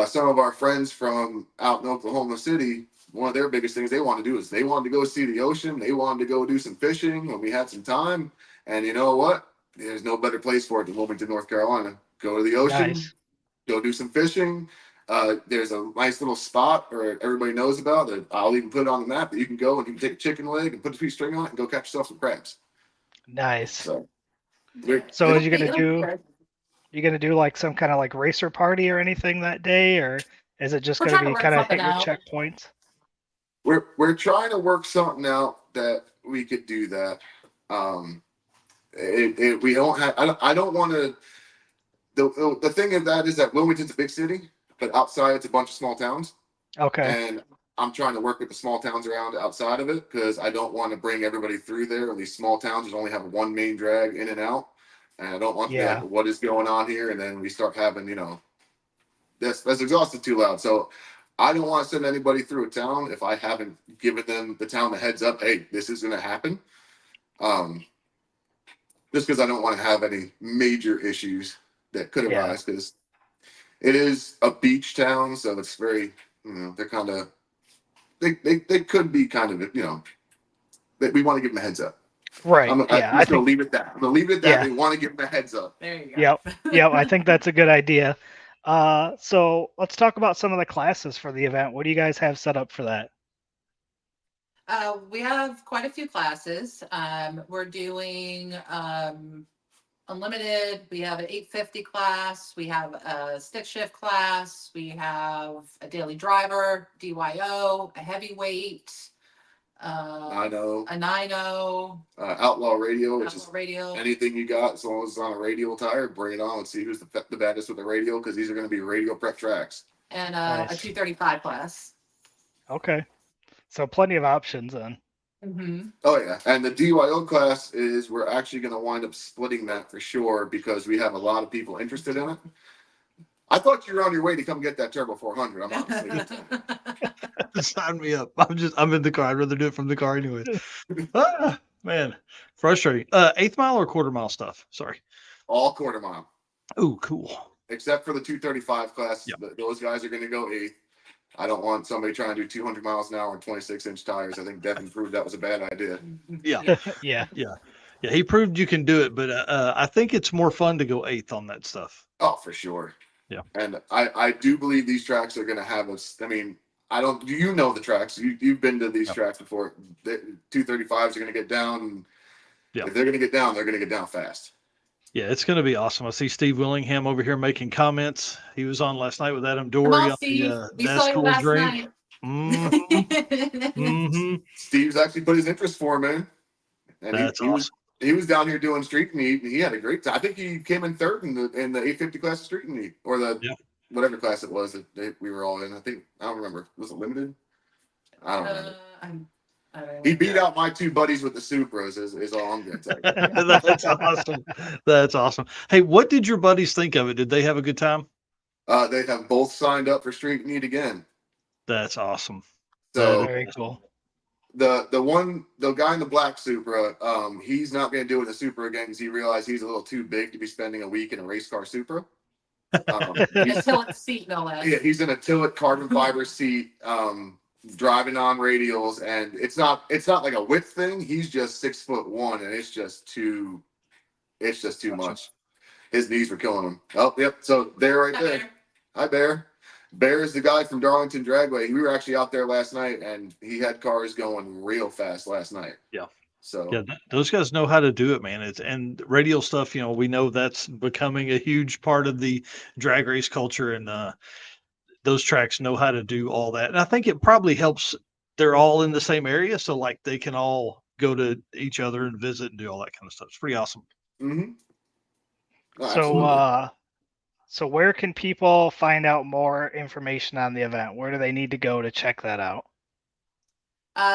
some of our friends from out in Oklahoma City, one of their biggest things they want to do is they wanted to go see the ocean. They wanted to go do some fishing when we had some time. And you know what? There's no better place for it than Wilmington, North Carolina. Go to the ocean, go do some fishing. There's a nice little spot where everybody knows about that. I'll even put it on the map that you can go and you can take a chicken leg and put a piece of string on it and go catch yourself some crabs. Nice. So are you gonna do like some kind of like racer party or anything that day, or is it just gonna be kind of hit your checkpoints? We're trying to work something out that we could do that. We don't have. I don't want to. The thing of that is that Wilmington's a big city, but outside it's a bunch of small towns. Okay. And I'm trying to work with the small towns around outside of it because I don't want to bring everybody through there. These small towns just only have one main drag in and out, and I don't want to be like, what is going on here? And then we start having, that's exhausted too loud. So I don't want to send anybody through a town if I haven't given them the town the heads up. Hey, this is going to happen. Just because I don't want to have any major issues that could arise because it is a beach town, so it's very, they're kind of. They could be kind of, we want to give them a heads up. Right. I'm Yeah. just going to leave it at that. I'm going to leave it at that. Yeah. They want to give them a heads up. There you go. Yep. Yep. I think that's a good idea. So let's talk about some of the classes for the event. What do you guys have set up for that? We have quite a few classes. We're doing unlimited. We have an 850 class. We have a stick shift class. We have a daily driver, DYO, a heavyweight, I know. a 90, Outlaw radio, which is outlaw radio. anything you got, as long as it's on a radial tire, bring it on and see who's the baddest with the radial, because these are going to be radio prep tracks. And Nice. a 235 class. Okay. So plenty of options then. Mm-hmm. Oh yeah, and the DYO class is we're actually going to wind up splitting that for sure because we have a lot of people interested in it. I thought you were on your way to come get that Turbo 400. I'm honestly. Sign me up. I'm in the car. I'd rather do it from the car anyway. Man, frustrating. 1/8 mile or quarter mile stuff? Sorry. All quarter mile. Oh, cool. Except for the 235 class. Yep. Those guys are going to go 8th. I don't want somebody trying to do 200 miles an hour and 26-inch tires. I think Devin proved that was a bad idea. Yeah. Yeah. Yeah. He proved you can do it, but I think it's more fun to go 8th on that stuff. Oh, for sure. Yeah. And I do believe these tracks are going to have us. I mean, you know the tracks. You've been to these tracks before. The 235s are going to get down. And if they're going to get down, they're going to get down fast. Yeah, it's going to be awesome. I see Steve Willingham over here making comments. He was on last night with Adam Dory on the we saw you last Dream. night. Mm-hmm. Mm-hmm. Steve's actually put his interest form in. And That's awesome. He was down here doing street meet, and he had a great time. I think he came in 3rd in the 850 class of street meet, or the whatever class it was that we were all in. I don't remember. Was it limited? I don't remember. He beat out my 2 buddies with the Supras, is all I'm going to tell you. That's awesome. That's awesome. Hey, what did your buddies think of it? Did they have a good time? They have both signed up for street meet again. That's awesome. So Very cool. The guy in the black Supra, he's not going to do it in a Supra again because he realized he's a little too big to be spending a week in a race car Supra. In a Tillet seat, no less. Yeah, he's in a Tillet carbon fiber seat, driving on radials, and it's not like a width thing. He's just 6'1", and it's just too much. His knees were killing him. Oh, yep. So they're right there. Hi, Bear. Bear is the guy from Darlington Dragway. We were actually out there last night, and he had cars going real fast last night. Yeah. So yeah, those guys know how to do it, man. And radial stuff. We know that's becoming a huge part of the drag race culture, and those tracks know how to do all that. And I think it probably helps. They're all in the same area, so like they can all go to each other and visit and do all that kind of stuff. It's pretty awesome. Mm-hmm. Oh, so where can people find out more information on the event? Where do they need to go to check that out?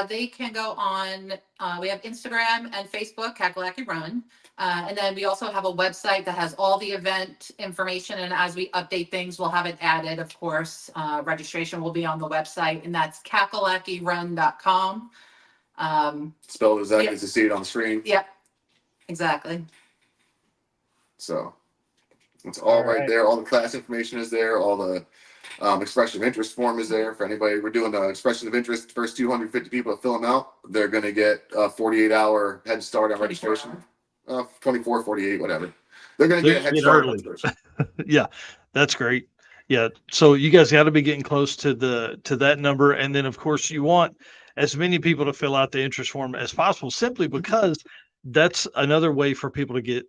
They can go on, we have Instagram and Facebook, Cackalacky Run. And then we also have a website that has all the event information. And as we update things, we'll have it added, of course. Registration will be on the website, and that's cackalackyrun.com. spelled exactly as you see it on the screen. Yep, exactly. So it's all right there. All the class information is there. All the expression of interest form is there for anybody. We're doing the expression of interest. First 250 people that fill them out, they're going to get a 48-hour head start on registration. 24, 48, whatever. They're going to get a head start on registration. Yeah, that's great. Yeah, so you guys got to be getting close to that number, and then of course you want as many people to fill out the interest form as possible, simply because that's another way for people to get,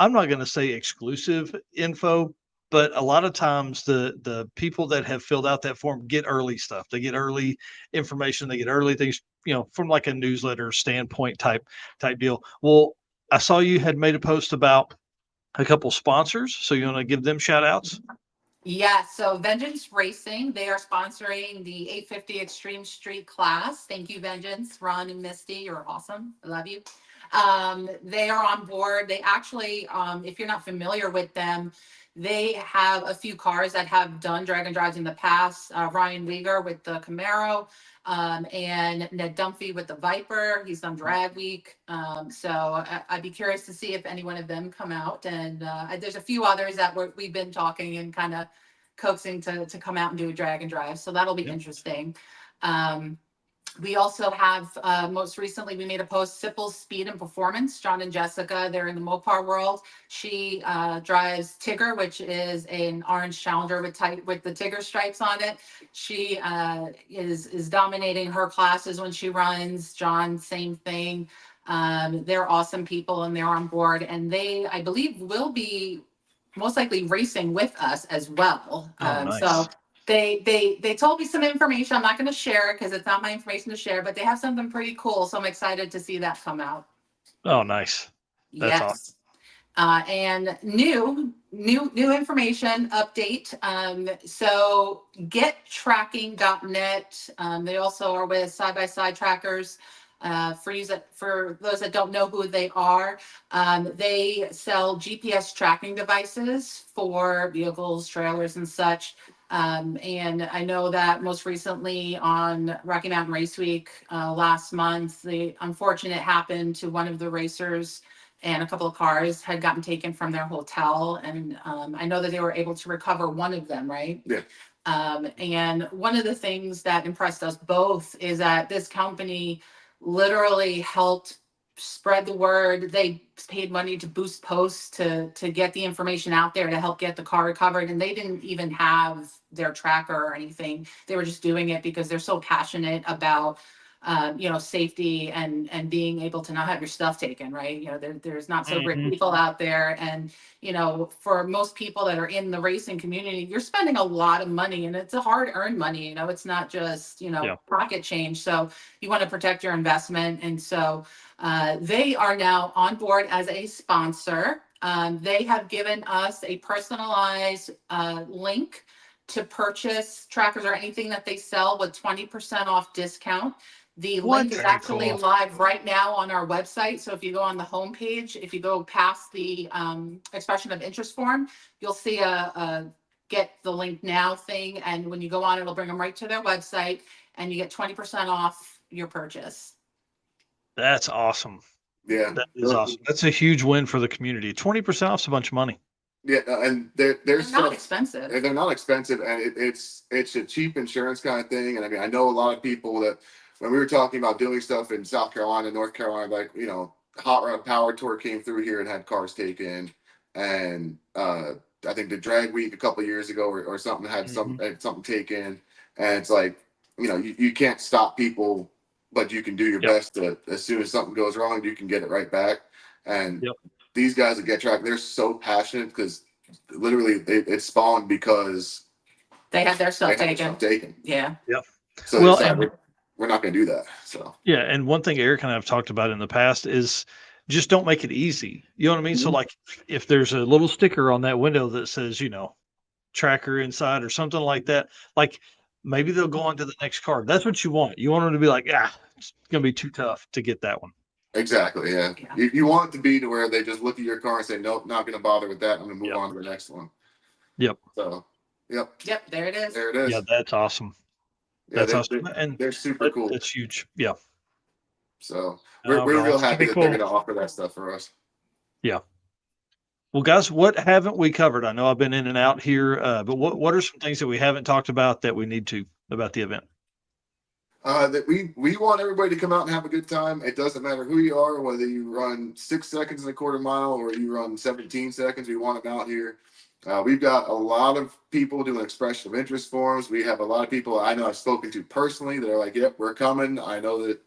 I'm not going to say exclusive info, but a lot of times the people that have filled out that form get early stuff. They get early information. They get early things, from like a newsletter standpoint type deal. Well, I saw you had made a post about a couple sponsors. So you want to give them shout outs? Yeah, so Vengeance Racing, they are sponsoring the 850 Extreme Street class. Thank you, Vengeance. Ron and Misty, you're awesome. I love you. They are on board. They actually, if you're not familiar with them, they have a few cars that have done drag and drives in the past. Ryan Weger with the Camaro, and Ned Dunphy with the Viper. He's done Drag Week. So I'd be curious to see if any one of them come out. And there's a few others that we've been talking and kind of coaxing to come out and do a drag and drive. So that'll be interesting. We also have, most recently, we made a post, Sipple's Speed and Performance. John and Jessica, they're in the Mopar world. She drives Tigger, which is an orange Challenger with the Tigger stripes on it. She is dominating her classes when she runs. John, same thing. They're awesome people and they're on board. And they, I believe, will be most likely racing with us as well. Nice. So they told me some information. I'm not going to share it because it's not my information to share, but they have something pretty cool. So I'm excited to see that come out. Oh, nice. That's yes. Awesome. And new information update. So gettracking.net. They also are with Side by Side Trackers. For those that don't know who they are, they sell GPS tracking devices for vehicles, trailers, and such. And I know that most recently on Rocky Mountain Race Week last month, the unfortunate happened to one of the racers, and a couple of cars had gotten taken from their hotel. And I know that they were able to recover one of them, right? Yeah. And one of the things that impressed us both is that this company literally helped spread the word. They paid money to boost posts to get the information out there to help get the car recovered. And they didn't even have their tracker or anything. They were just doing it because they're so passionate about safety and being able to not have your stuff taken, right? There's not so great people out there. And, for most people that are in the racing community, you're spending a lot of money and it's a hard earned money. It's not just, pocket change. So you want to protect your investment. And so they are now on board as a sponsor. They have given us a personalized link to purchase trackers or anything that they sell with 20% off discount. The link is actually live right now on our website. So if you go on the homepage, if you go past the expression of interest form, you'll see a get the link now thing. And when you go on, it'll bring them right to their website and you get 20% off your purchase. That's awesome. Yeah. That is awesome. That's a huge win for the community. 20% off is a bunch of money. Yeah, and they're not expensive. They're not expensive, and it's a cheap insurance kind of thing. And I mean, I know a lot of people that when we were talking about doing stuff in South Carolina, North Carolina, like Hot Rod Power Tour came through here and had cars taken, and I think the Drag Week a couple of years ago or something had something taken, and it's like you can't stop people, but you can do your best to, as soon as something goes wrong, you can get it right back. And these guys that Get Track, they're so passionate because literally it spawned because they had their stuff taken. Yeah. Yep. So we're not going to do that. So yeah, and one thing Eric and I have talked about in the past is just don't make it easy. You know what I mean? So like if there's a little sticker on that window that says, tracker inside or something like that, like maybe they'll go on to the next car. That's what you want. You want them to be like, it's going to be too tough to get that one. Exactly. Yeah. You want it to be to where they just look at your car and say, nope, not going to bother with that. I'm going to move on to the next one. Yep. So, Yep. There it is. There it is. Yeah, that's awesome. Yeah, That's awesome. And they're super cool. That's huge. Yeah. So we're real happy that they're going to offer that stuff for us. Yeah. Well, guys, what haven't we covered? I know I've been in and out here, but what are some things that we haven't talked about that we need to about the event? That we want everybody to come out and have a good time. It doesn't matter who you are, whether you run 6 seconds in a quarter mile or you run 17 seconds. We want them out here. We've got a lot of people doing expression of interest forms. We have a lot of people I know I've spoken to personally that are like, yep, we're coming. I know that,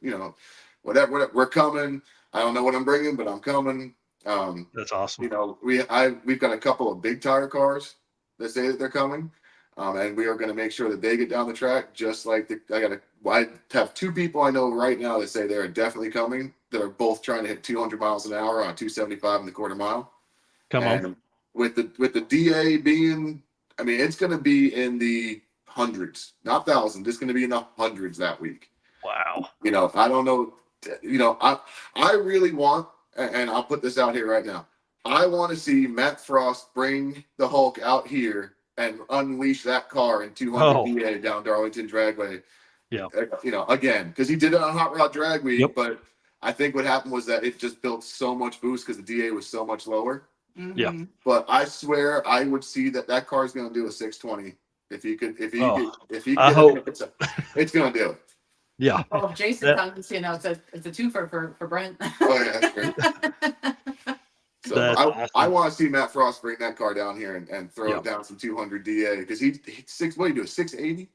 whatever, we're coming. I don't know what I'm bringing, but I'm coming. That's awesome. We've got a couple of big tire cars that say that they're coming. And we are going to make sure that they get down the track, just like I have 2 people I know right now that say they're definitely coming, that are both trying to hit 200 miles an hour on 275 in the quarter mile. Come on. With the DA being, it's going to be in the hundreds, not thousands. It's going to be in the hundreds that week. Wow. I don't know. I really want, and I'll put this out here right now. I want to see Matt Frost bring the Hulk out here and unleash that car in 200 DA down Darlington Dragway. Yeah. Again, because he did it on Hot Rod Drag Week, Yep. But I think what happened was that it just built so much boost because the DA was so much lower. Mm-hmm. Yeah. But I swear I would see that car is going to do a 620 if he could. I hope it's going to do it. Yeah. Well, if Jason comes, it's a twofer for Brent. Oh yeah, that's great. So I want to see Matt Frost bring that car down here and throw it down some 200 DA because he's what do you do, 680?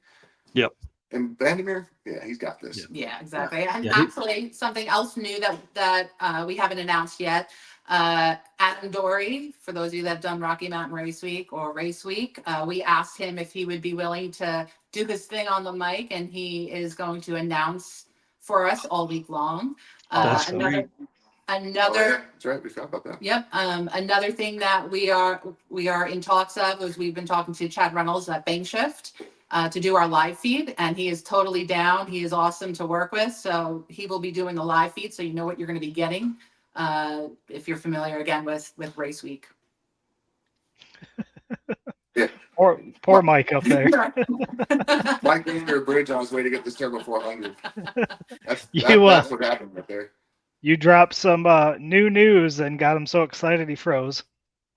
Yep. And Vandermeer, yeah, he's got this. Yeah, exactly. And actually, something else new that we haven't announced yet. Adam Dory, for those of you that have done Rocky Mountain Race Week or Race Week, we asked him if he would be willing to do his thing on the mic, and he is going to announce for us all week long. Another. Oh, yeah, that's right. We forgot about that. Yep. Another thing that we are in talks of is we've been talking to Chad Reynolds at Bank Shift to do our live feed, and he is totally down. He is awesome to work with, so he will be doing the live feed, so you know what you're going to be getting if you're familiar again with Race Week. Yeah. Poor Mike up there. Mike being under a bridge on his way to get this Turbo 400. That's what happened right there. You dropped some new news and got him so excited he froze.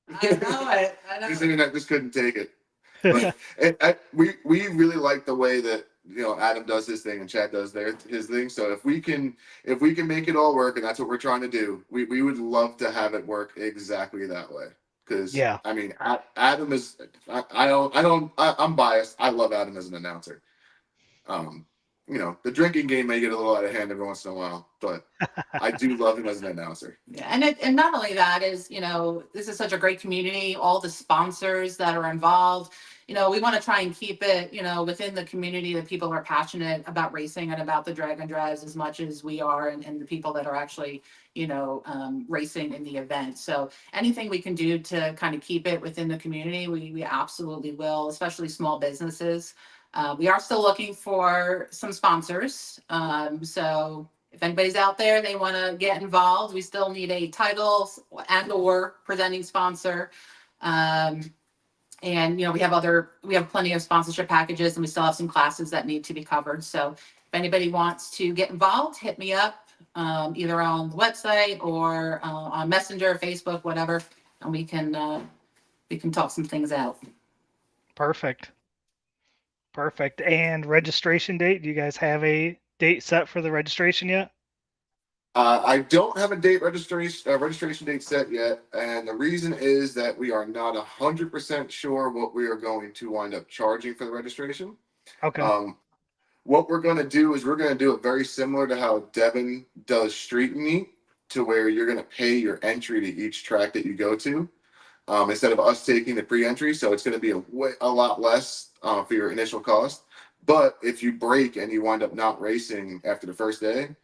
I know it. His internet just couldn't take it. But we really like the way that Adam does his thing and Chad does his thing. So if we can make it all work, and that's what we're trying to do, we would love to have it work exactly that way. Because I mean, Adam is I'm biased. I love Adam as an announcer. The drinking game may get a little out of hand every once in a while, but I do love him as an announcer. Yeah, and not only that is, this is such a great community, all the sponsors that are involved. We want to try and keep it, within the community that people are passionate about racing and about the drag and drives as much as we are, and the people that are actually, racing in the event. So anything we can do to kind of keep it within the community, we absolutely will, especially small businesses. We are still looking for some sponsors. So if anybody's out there, they want to get involved, we still need a title and/or presenting sponsor. And we have plenty of sponsorship packages, and we still have some classes that need to be covered. So if anybody wants to get involved, hit me up either on the website or on Messenger, Facebook, whatever, and we can talk some things out. Perfect. And registration date? Do you guys have a date set for the registration yet? I don't have a registration date set yet, and the reason is that we are not 100% sure what we are going to wind up charging for the registration. Okay. What we're going to do is we're going to do it very similar to how Devin does Street Meet, to where you're going to pay your entry to each track that you go to, instead of us taking the pre-entry. So it's going to be a lot less for your initial cost. But if you break and you wind up not racing after the first day,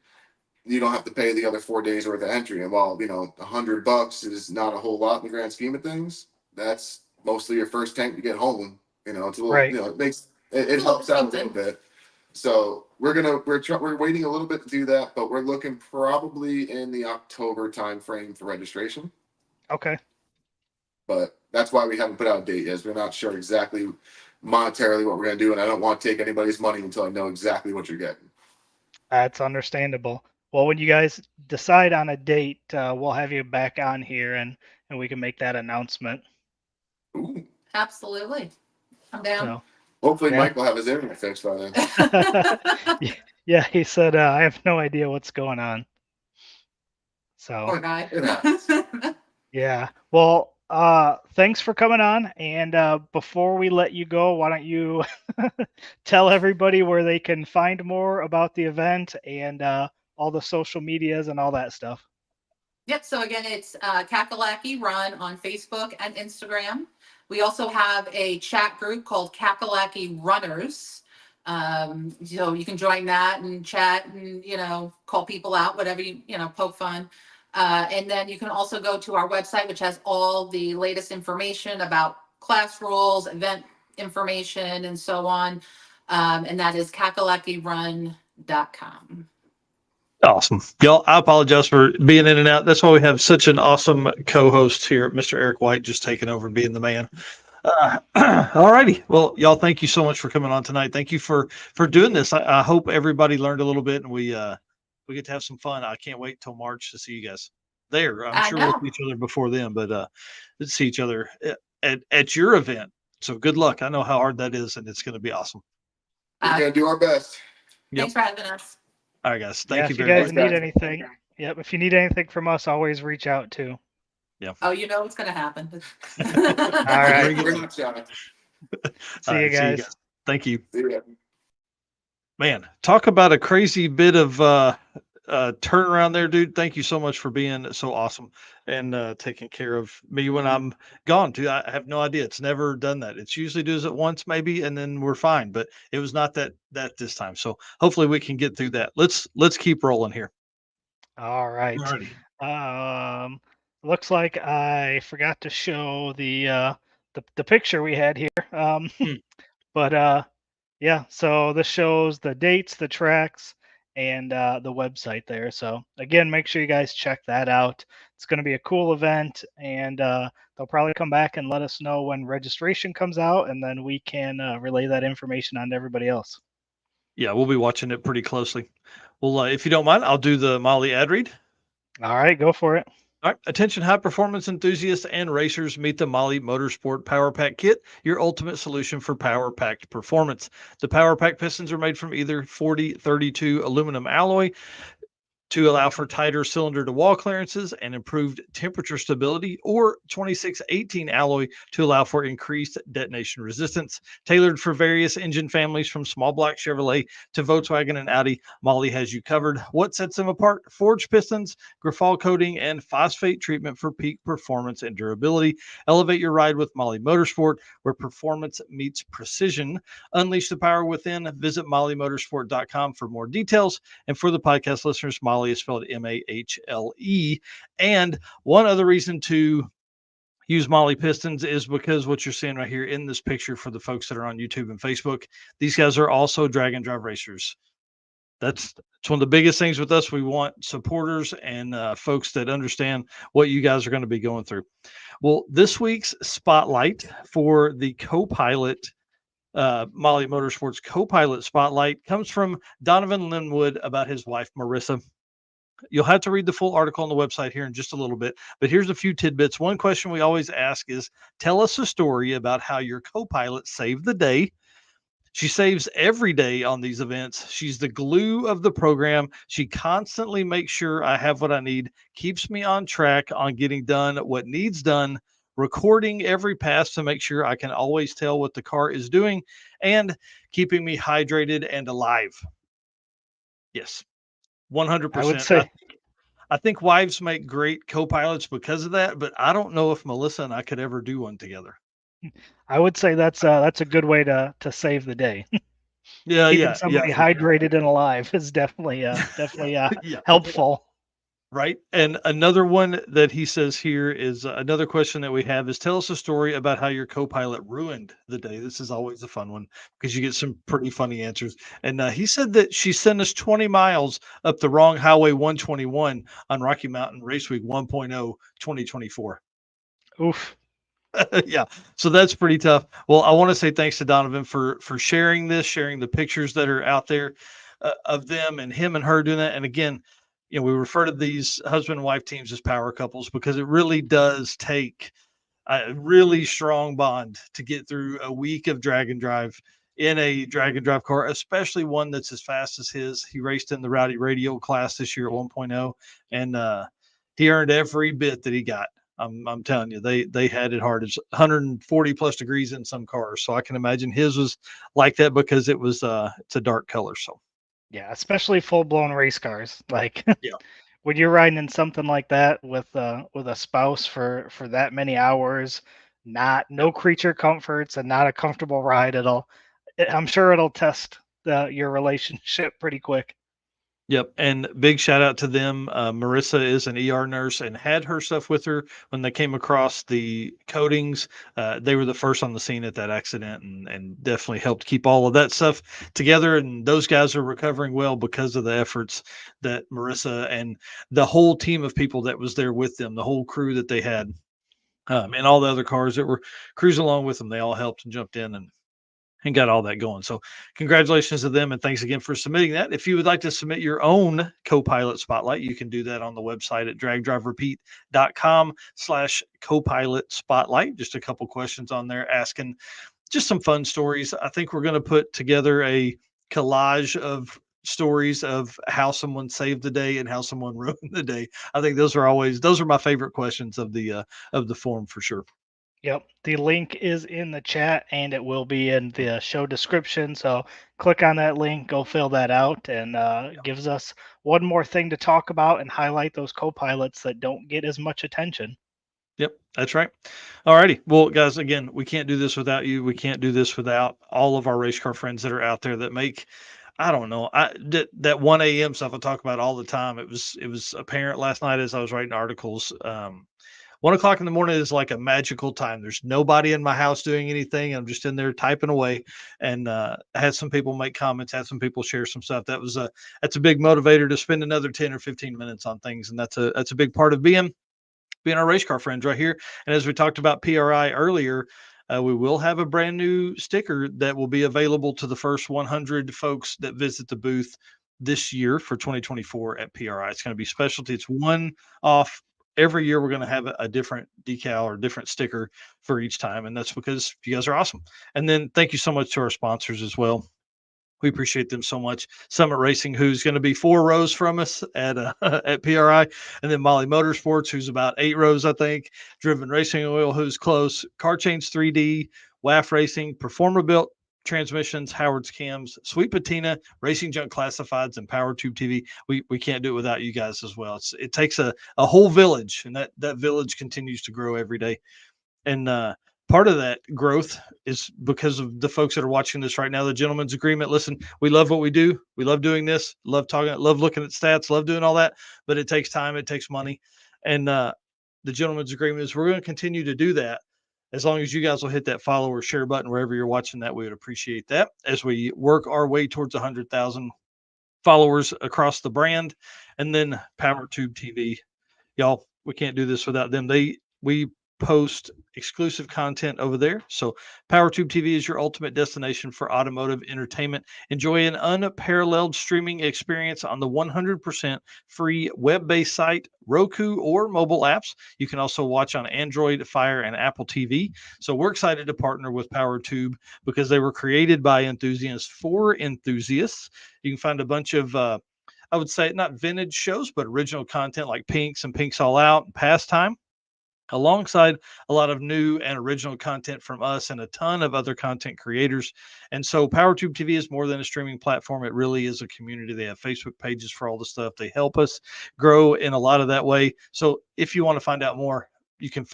you don't have to pay the other 4 days worth of entry. And while $100 is not a whole lot in the grand scheme of things, that's mostly your first tank to get home. It's a little, right. It helps out a little bit. So we're waiting a little bit to do that, but we're looking probably in the October timeframe for registration. Okay. But that's why we haven't put out a date yet. We're not sure exactly monetarily what we're going to do, and I don't want to take anybody's money until I know exactly what you're getting. That's understandable. Well, when you guys decide on a date, we'll have you back on here, and we can make that announcement. Ooh. Absolutely. I'm down. So, hopefully Mike will have his internet fixed by then. Yeah, he said, I have no idea what's going on. So, poor guy. yeah. Well, thanks for coming on. And before we let you go, why don't you tell everybody where they can find more about the event and all the social medias and all that stuff. Yep. So again, it's Cackalacky Run on Facebook and Instagram. We also have a chat group called Cackalacky Runners. So you can join that and chat and, call people out, whatever poke fun. And then you can also go to our website, which has all the latest information about class rules, event information, and so on. And that is CackalackyRun.com. Awesome. Y'all, I apologize for being in and out. That's why we have such an awesome co-host here, Mr. Eric White, just taking over, being the man. All righty. Well, y'all, thank you so much for coming on tonight. Thank you for doing this. I hope everybody learned a little bit, and we get to have some fun. I can't wait till March to see you guys there. I'm sure we'll see each other before then, but let's see each other at your event. So good luck. I know how hard that is, and it's going to be awesome. We're going to do our best. Thanks for having us. All right, guys. Thank you if you very guys much. need anything, if you need anything from us, always reach out too. Yeah. Oh, you know what's going to happen. All right. We're not shy. See you guys. Thank you. See ya. Man, talk about a crazy bit of turnaround there, dude. Thank you so much for being so awesome and taking care of me when I'm gone, dude. I have no idea. It's never done that. It's usually does it once maybe and then we're fine, but it was not that this time. So hopefully we can get through that. Let's keep rolling here. All right. Looks like I forgot to show the picture we had here. But yeah, so this shows the dates, the tracks, and the website there. So again, make sure you guys check that out. It's going to be a cool event, and they'll probably come back and let us know when registration comes out, and then we can relay that information on to everybody else. Yeah, we'll be watching it pretty closely. Well, if you don't mind, I'll do the Molly ad read. All right, go for it. All right, attention high performance enthusiasts and racers, meet the Molly Motorsport Power Pack Kit, your ultimate solution for power packed performance. The Power Pack pistons are made from either 4032 aluminum alloy to allow for tighter cylinder to wall clearances and improved temperature stability, or 2618 alloy to allow for increased detonation resistance. Tailored for various engine families from small block Chevrolet to Volkswagen and Audi, Molly has you covered. What sets them apart? Forged pistons, Grafal coating, and phosphate treatment for peak performance and durability. Elevate your ride with Molly Motorsport, where performance meets precision. Unleash the power within. Visit mollymotorsport.com for more details. And for the podcast listeners, Molly is spelled Mahle. And one other reason to use Molly pistons is because what you're seeing right here in this picture for the folks that are on YouTube and Facebook, these guys are also drag and drive racers. It's one of the biggest things with us. We want supporters and folks that understand what you guys are going to be going through. Well, this week's spotlight for the co-pilot Molly Motorsports co-pilot spotlight comes from Donovan Linwood about his wife, Marissa. You'll have to read the full article on the website here in just a little bit, but here's a few tidbits. One question we always ask is, tell us a story about how your co-pilot saved the day. She saves every day on these events. She's the glue of the program. She constantly makes sure I have what I need, keeps me on track on getting done what needs done, recording every pass to make sure I can always tell what the car is doing, and keeping me hydrated and alive. Yes. 100%. I would say, I think wives make great co-pilots because of that, but I don't know if Melissa and I could ever do one together. I would say that's a good way to save the day. Keeping somebody hydrated and alive is definitely helpful. Right. And another one that he says here is another question that we have is, tell us a story about how your co-pilot ruined the day. This is always a fun one because you get some pretty funny answers. And he said that she sent us 20 miles up the wrong Highway 121 on Rocky Mountain Race Week 1.0 2024. Oof. Yeah. So that's pretty tough. Well, I want to say thanks to Donovan for sharing the pictures that are out there of them and him and her doing that. And again, we refer to these husband and wife teams as power couples because it really does take a really strong bond to get through a week of drag and drive in a drag and drive car, especially one that's as fast as his. He raced in the Rowdy Radio class this year at 1.0, and he earned every bit that he got. I'm telling you, they had it hard. It's 140 plus degrees in some cars, so I can imagine his was like that because it was it's a dark color. So. Yeah, especially full-blown race cars. When you're riding in something like that with a spouse for that many hours, no creature comforts and not a comfortable ride, I'm sure it'll test your relationship pretty quick. Yep. And big shout out to them. Marissa is an ER nurse and had her stuff with her when they came across the coatings. They were the first on the scene at that accident and definitely helped keep all of that stuff together. And those guys are recovering well because of the efforts that Marissa and the whole team of people that was there with them, the whole crew that they had, and all the other cars that were cruising along with them. They all helped and jumped in and got all that going. So congratulations to them. And thanks again for submitting that. If you would like to submit your own co-pilot spotlight, you can do that on the website at dragdriverepeat.com/co-pilot spotlight. Just a couple questions on there asking just some fun stories. I think we're going to put together a collage of stories of how someone saved the day and how someone ruined the day. I think those are my favorite questions of the forum for sure. Yep. The link is in the chat and it will be in the show description. So click on that link, go fill that out, and gives us one more thing to talk about and highlight those co-pilots that don't get as much attention. Yep, that's right. All righty. Well, guys, again, we can't do this without you. We can't do this without all of our race car friends that are out there that make, I don't know, that 1 a.m. stuff I talk about all the time. It was apparent last night as I was writing articles. 1 o'clock in the morning is like a magical time. There's nobody in my house doing anything. I'm just in there typing away, and had some people make comments, had some people share some stuff. That's a big motivator to spend another 10 or 15 minutes on things, and that's a big part of being our race car friends right here. And as we talked about PRI earlier, we will have a brand new sticker that will be available to the first 100 folks that visit the booth this year for 2024 at PRI. It's going to be specialty. It's one off. Every year we're going to have a different decal or different sticker for each time. And that's because you guys are awesome. And then thank you so much to our sponsors as well. We appreciate them so much. Summit Racing, who's going to be 4 rows from us at at PRI, and then Molly Motorsports, who's about 8 rows, I think. Driven Racing Oil, who's close. Car Change 3D, WAF Racing, Performer Built Transmissions, Howard's Cams, Sweet Patina, Racing Junk Classifieds, and Power Tube TV. We can't do it without you guys as well. It takes a whole village, and that village continues to grow every day. And part of that growth is because of the folks that are watching this right now, the gentleman's agreement. Listen, we love what we do. We love doing this, love talking, love looking at stats, love doing all that, but it takes time. It takes money. And the gentleman's agreement is we're going to continue to do that. As long as you guys will hit that follow or share button wherever you're watching that, we would appreciate that as we work our way towards 100,000 followers across the brand. And then Power Tube TV, y'all, we can't do this without them. We post exclusive content over there. So PowerTube TV is your ultimate destination for automotive entertainment. Enjoy an unparalleled streaming experience on the 100% free web-based site, Roku, or mobile apps. You can also watch on Android, Fire, and Apple TV. So we're excited to partner with PowerTube because they were created by enthusiasts for enthusiasts. You can find a bunch of I would say not vintage shows, but original content like Pinks and Pinks All Out and Pastime, alongside a lot of new and original content from us and a ton of other content creators. And so PowerTube TV is more than a streaming platform. It really is a community. They have Facebook pages for all the stuff. They help us grow in a lot of that way. So if you want to find out more, you can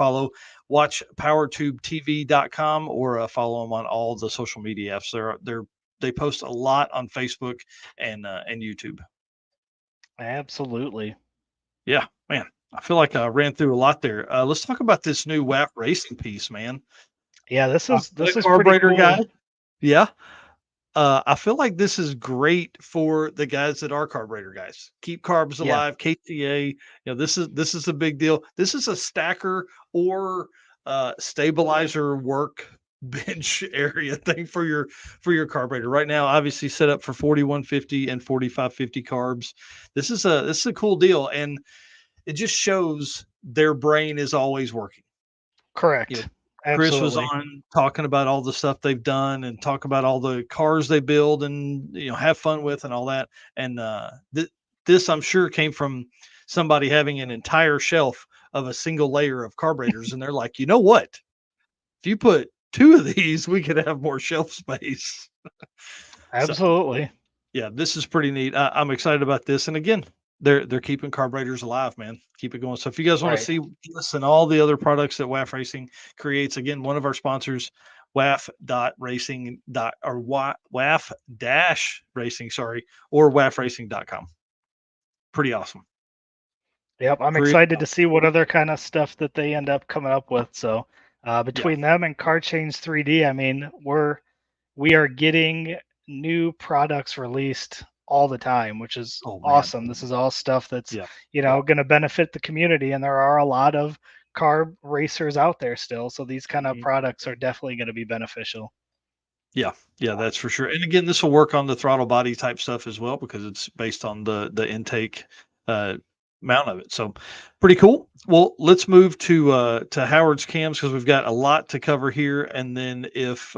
watch powertubetv.com or follow them on all the social media apps. They post a lot on Facebook and YouTube. Absolutely. Yeah, man. I feel like I ran through a lot there. Let's talk about this new WAP racing piece, man. Yeah, this is carburetor pretty cool. guy. Yeah. I feel like this is great for the guys that are carburetor guys. Keep carbs alive, KTA. This is a big deal. This is a stacker or stabilizer work bench area thing for your carburetor. Right now, obviously set up for 4150 and 4550 carbs. This is a cool deal, and it just shows their brain is always working. Correct. Chris was on talking about all the stuff they've done and talk about all the cars they build and have fun with and all that. And this I'm sure came from somebody having an entire shelf of a single layer of carburetors, and they're like, you know what? If you put 2 of these, we could have more shelf space. Absolutely. So, yeah, this is pretty neat. I'm excited about this. And again, they're keeping carburetors alive, man. Keep it going. So if you guys want to see this and all the other products that WAF Racing creates, again, one of our sponsors, WAF.racing or WAF-racing, or WAFracing.com. Pretty awesome. Yep, I'm excited to see what other kind of stuff that they end up coming up with. So between them and Car Change 3D, I mean, we are getting new products released all the time, which is awesome. This is all stuff that's going to benefit the community, and there are a lot of carb racers out there still, so these kind of products are definitely going to be beneficial. Yeah, that's for sure. And again, this will work on the throttle body type stuff as well because it's based on the intake mount of it. So pretty cool. Well, let's move to Howard's Cams because we've got a lot to cover here, and then if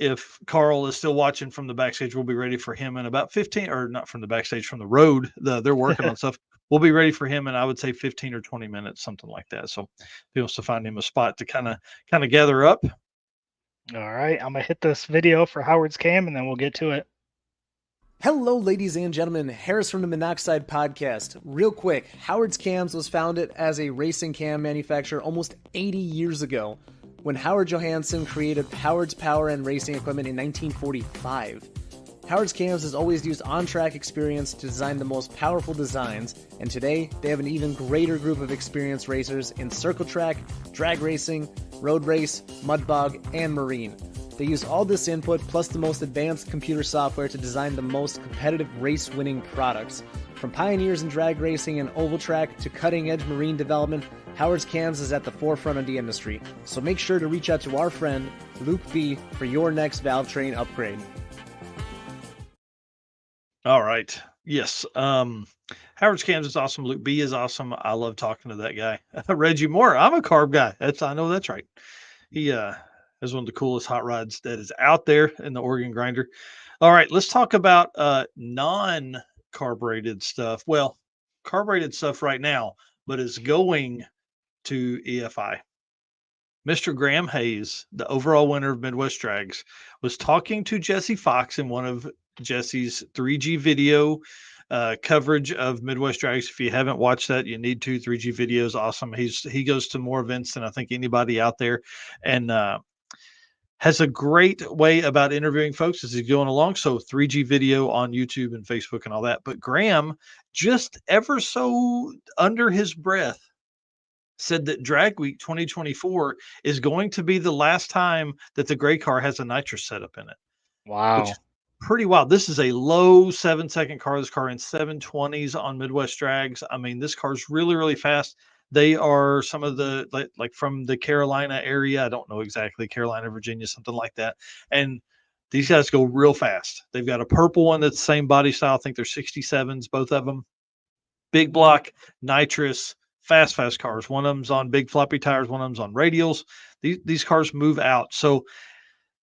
if Carl is still watching from the backstage, we'll be ready for him in about 15, or not from the backstage, from the road. They're working on stuff. We'll be ready for him in, I would say, 15 or 20 minutes, something like that. So he wants to find him a spot to kind of gather up. All right, I'm gonna hit this video for Howard's Cam, and then we'll get to it. Hello, ladies and gentlemen. Harris from the Monoxide Podcast. Real quick, Howard's Cams was founded as a racing cam manufacturer almost 80 years ago when Howard Johansson created Howard's Power and Racing Equipment in 1945. Howard's Cams has always used on-track experience to design the most powerful designs, and today they have an even greater group of experienced racers in circle track, drag racing, road race, mud bog, and marine. They use all this input plus the most advanced computer software to design the most competitive race-winning products. From pioneers in drag racing and oval track to cutting-edge marine development, Howard's Cams is at the forefront of the industry. So make sure to reach out to our friend Luke B for your next valve train upgrade. All right. Yes. Howard's Cams is awesome. Luke B is awesome. I love talking to that guy. Reggie Moore. I'm a carb guy. I know that's right. He is one of the coolest hot rods that is out there in the Oregon Grinder. All right, let's talk about non-carbureted stuff. Well, carbureted stuff right now, but is going to EFI. Mr. Graham Hayes, the overall winner of Midwest Drags, was talking to Jesse Fox in one of Jesse's 3G video coverage of Midwest Drags. If you haven't watched that, you need to. 3G video is awesome. He goes to more events than I think anybody out there, and has a great way about interviewing folks as he's going along. So 3G video on YouTube and Facebook and all that. But Graham, just ever so under his breath, said that Drag Week 2024 is going to be the last time that the gray car has a nitrous setup in it. Wow. Which is pretty wild. This is a low 7-second car. This car in 720s on Midwest Drags. I mean, this car's really, really fast. They are some of the, like from the Carolina area. I don't know exactly, Carolina, Virginia, something like that. And these guys go real fast. They've got a purple one that's the same body style. I think they're 67s, both of them. Big block, nitrous, fast cars. One of them's on big floppy tires. One of them's on radials. These cars move out. So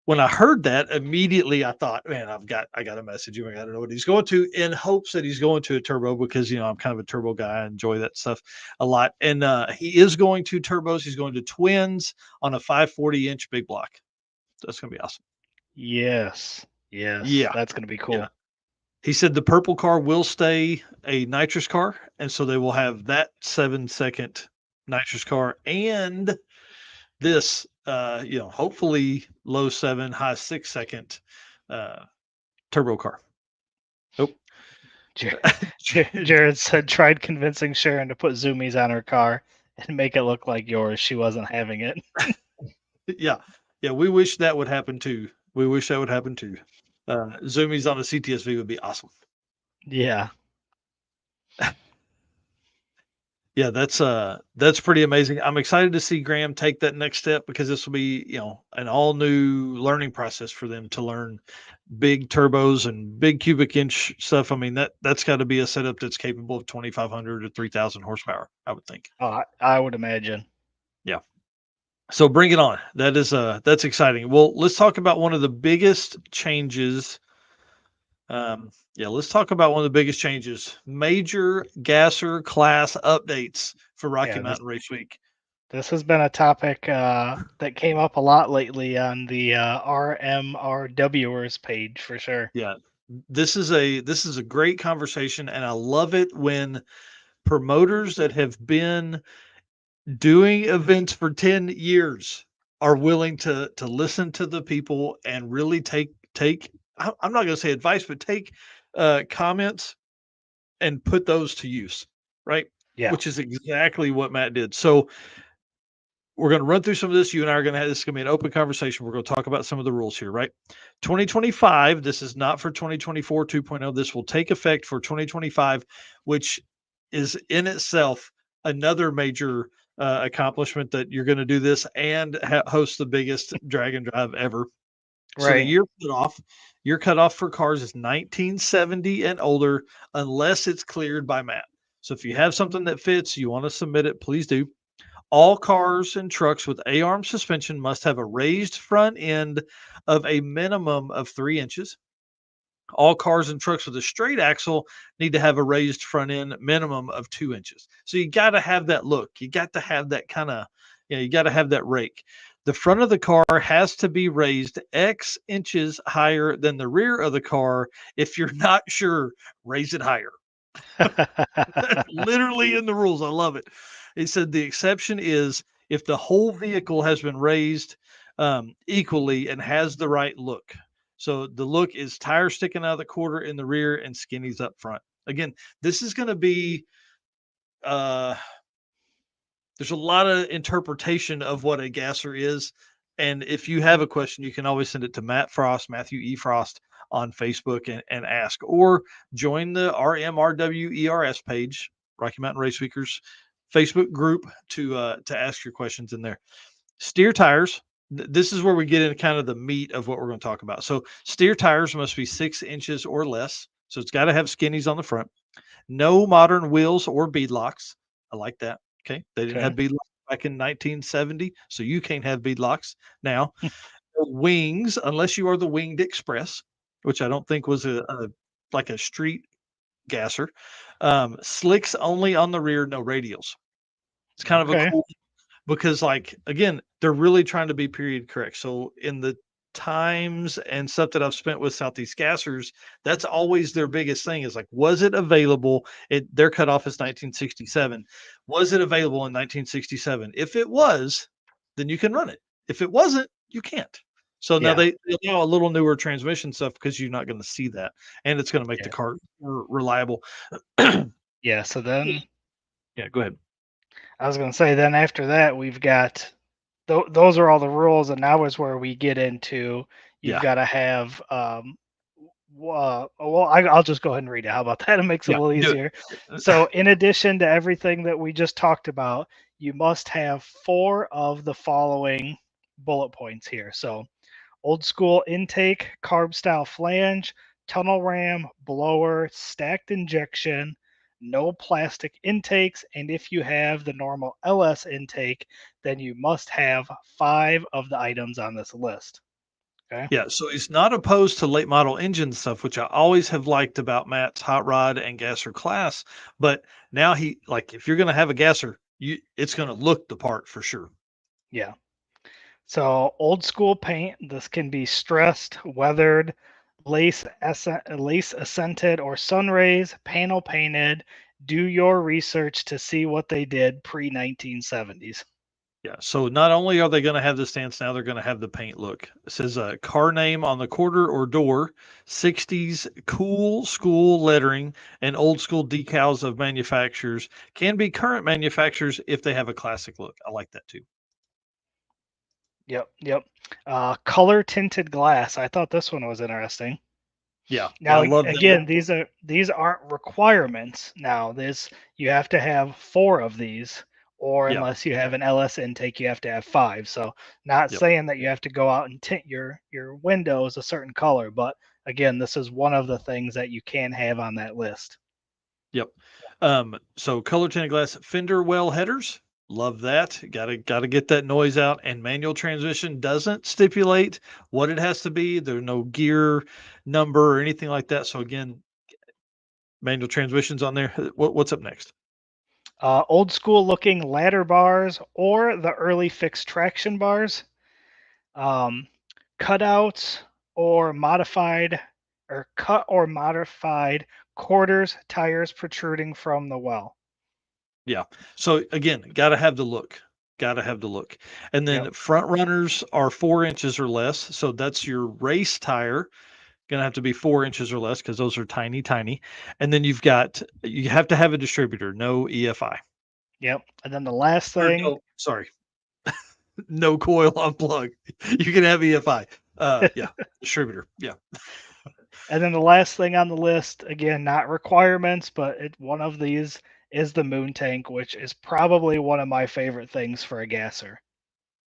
when I heard that, immediately I thought, man, I got to message him. I got to know what he's going to, in hopes that he's going to a turbo, because, you know, I'm kind of a turbo guy. I enjoy that stuff a lot. And he is going to turbos. He's going to twins on a 540-inch big block. That's going to be awesome. Yes. Yeah. That's going to be cool. Yeah. He said the purple car will stay a nitrous car, and so they will have that 7-second nitrous car and this, hopefully low 7, high 6-second turbo car. Nope. Jared said, tried convincing Sharon to put zoomies on her car and make it look like yours. She wasn't having it. Yeah. We wish that would happen too. Zoomies on a CTSV would be awesome. Yeah. Yeah, that's pretty amazing. I'm excited to see Graham take that next step, because this will be, you know, an all new learning process for them to learn big turbos and big cubic inch stuff. I mean, that's got to be a setup that's capable of 2,500 to 3,000 horsepower, I would think. I would imagine. Yeah. So bring it on. That's exciting. Well, let's talk about one of the biggest changes. Let's talk about one of the biggest changes. Major gasser class updates for Rocky Mountain Race Week. This has been a topic that came up a lot lately on the RMRWers page, for sure. Yeah, this is a great conversation, and I love it when promoters that have been doing events for 10 years are willing to listen to the people and really take I'm not going to say advice, but take comments and put those to use, right? Yeah. Which is exactly what Matt did. So we're going to run through some of this. You and I are going to have this. Is going to be an open conversation. We're going to talk about some of the rules here, right? 2025. This is not for 2024 2.0. This will take effect for 2025, which is in itself another major accomplishment, that you're going to do this and host the biggest drag and drive ever. So Right. the year cutoff for cars is 1970 and older, unless it's cleared by Matt. So if you have something that fits, you want to submit it, please do. All cars and trucks with A-arm suspension must have a raised front end of a minimum of 3 inches. All cars and trucks with a straight axle need to have a raised front end minimum of 2 inches. So you got to have that look. You got to have that kind of, you got to have that rake. The front of the car has to be raised X inches higher than the rear of the car. If you're not sure, raise it higher. Literally in the rules. I love it. It said the exception is if the whole vehicle has been raised equally and has the right look. So the look is tire sticking out of the quarter in the rear and skinnies up front. Again, this is going to be there's a lot of interpretation of what a gasser is. And if you have a question, you can always send it to Matthew E. Frost on Facebook and ask, or join the RMRW ERS page, Rocky Mountain Race Weekers Facebook group to ask your questions in there. Steer tires. This is where we get into kind of the meat of what we're going to talk about. So steer tires must be 6 inches or less. So it's got to have skinnies on the front. No modern wheels or bead locks. I like that. Okay. They didn't have bead locks back in 1970. So you can't have bead locks now. No wings, unless you are the Winged Express, which I don't think was like a street gasser. Slicks only on the rear, no radials. It's kind of a cool, because like, again, they're really trying to be period correct. So in the times and stuff that I've spent with Southeast Gassers, that's always their biggest thing is like, was it available? Their cutoff is 1967. Was it available in 1967? If it was, then you can run it. If it wasn't, you can't. So now they allow a little newer transmission stuff because you're not going to see that. And it's going to make the car more reliable. Yeah. So then. Yeah, go ahead. I was going to say, then after that, we've got those are all the rules, and now is where we get into you've got to have. I'll just go ahead and read it. How about that? It makes it a little easier. So, in addition to everything that we just talked about, you must have 4 of the following bullet points here. So, old school intake, carb style flange, tunnel ram, blower, stacked injection, no plastic intakes, and if you have the normal LS intake, then you must have 5 of the items on this list. Okay. Yeah, so he's not opposed to late model engine stuff, which I always have liked about Matt's hot rod and gasser class. But now he, like, if you're going to have a gasser, it's going to look the part for sure. Yeah. So old school paint, this can be stressed, weathered, lace accented, or sunrays, panel painted. Do your research to see what they did pre-1970s. Yeah, so not only are they going to have the stance now, they're going to have the paint look. It says car name on the quarter or door, 60s cool school lettering, and old school decals of manufacturers. Can be current manufacturers if they have a classic look. I like that too. Yep. Color tinted glass. I thought this one was interesting. Yeah. Now, again, these aren't requirements. Now, you have to have 4 of these, or unless you have an LS intake, you have to have 5. So, not saying that you have to go out and tint your windows a certain color, but again, this is one of the things that you can have on that list. Yep. So color tinted glass, fender well headers. Love that. Gotta get that noise out. And manual transmission doesn't stipulate what it has to be. There's no gear number or anything like that. So again, manual transmissions on there. What's up next? Old school looking ladder bars or the early fixed traction bars. Cutouts or modified or cut or modified quarters tires protruding from the well. Yeah. So again, got to have the look. And then front runners are 4 inches or less. So that's your race tire. Going to have to be 4 inches or less because those are tiny. And then you have to have a distributor, no EFI. Yep. And then the last thing. No coil on plug. You can have EFI. Distributor. Yeah. And then the last thing on the list, again, not requirements, but one of these is the moon tank, which is probably one of my favorite things for a gasser.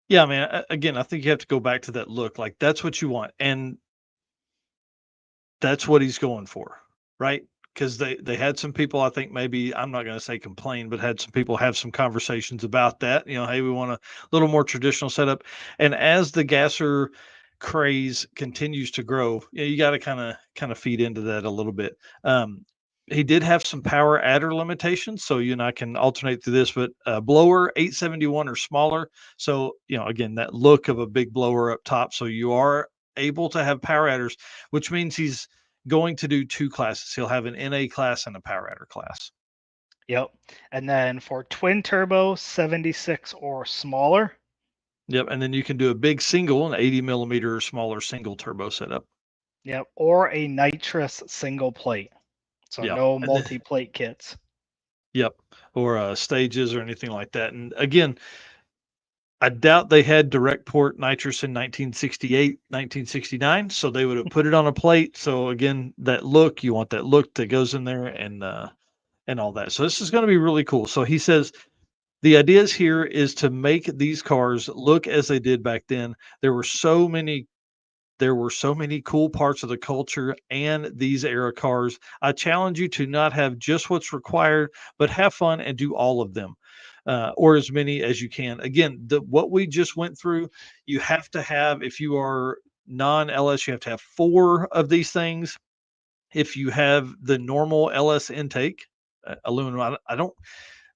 Yeah, man. Again, I think you have to go back to that look. Like that's what you want. And that's what he's going for, right? because they had some people, I think maybe, I'm not going to say complain, but had some people have some conversations about that. Hey, we want a little more traditional setup. And as the gasser craze continues to grow, you got to kind of feed into that a little bit. He did have some power adder limitations, so you and I can alternate through this, but blower 871 or smaller. So, again, that look of a big blower up top. So you are able to have power adders, which means he's going to do 2 classes. He'll have an NA class and a power adder class. Yep. And then for twin turbo, 76 or smaller. Yep. And then you can do a big single, an 80 millimeter or smaller single turbo setup. Yep. Or a nitrous single plate. So no multi-plate kits. Yep. Or stages or anything like that. And again, I doubt they had direct port nitrous in 1968, 1969. So they would have put it on a plate. So again, that look, you want that look that goes in there and all that. So this is going to be really cool. So he says the ideas here is to make these cars look as they did back then. There were so many cool parts of the culture and these era cars. I challenge you to not have just what's required, but have fun and do all of them, or as many as you can. Again, what we just went through, you have to have, if you are non-LS, you have to have 4 of these things. If you have the normal LS intake, aluminum, I don't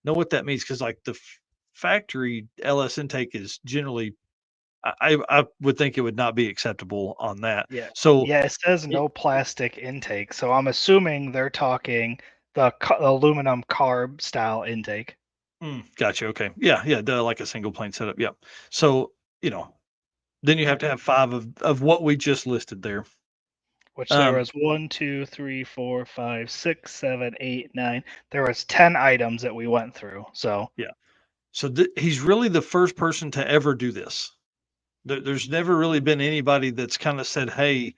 know what that means, because like the factory LS intake is generally, I would think it would not be acceptable on that. Yeah. So yeah, it says no plastic intake. So I'm assuming they're talking the aluminum carb style intake. Gotcha. Okay. Yeah. Like a single plane setup. Yeah. So, then you have to have 5 of what we just listed there. Which there was 1, 2, 3, 4, 5, 6, 7, 8, 9. There was 10 items that we went through. So yeah. So he's really the first person to ever do this. There's never really been anybody that's kind of said, "Hey,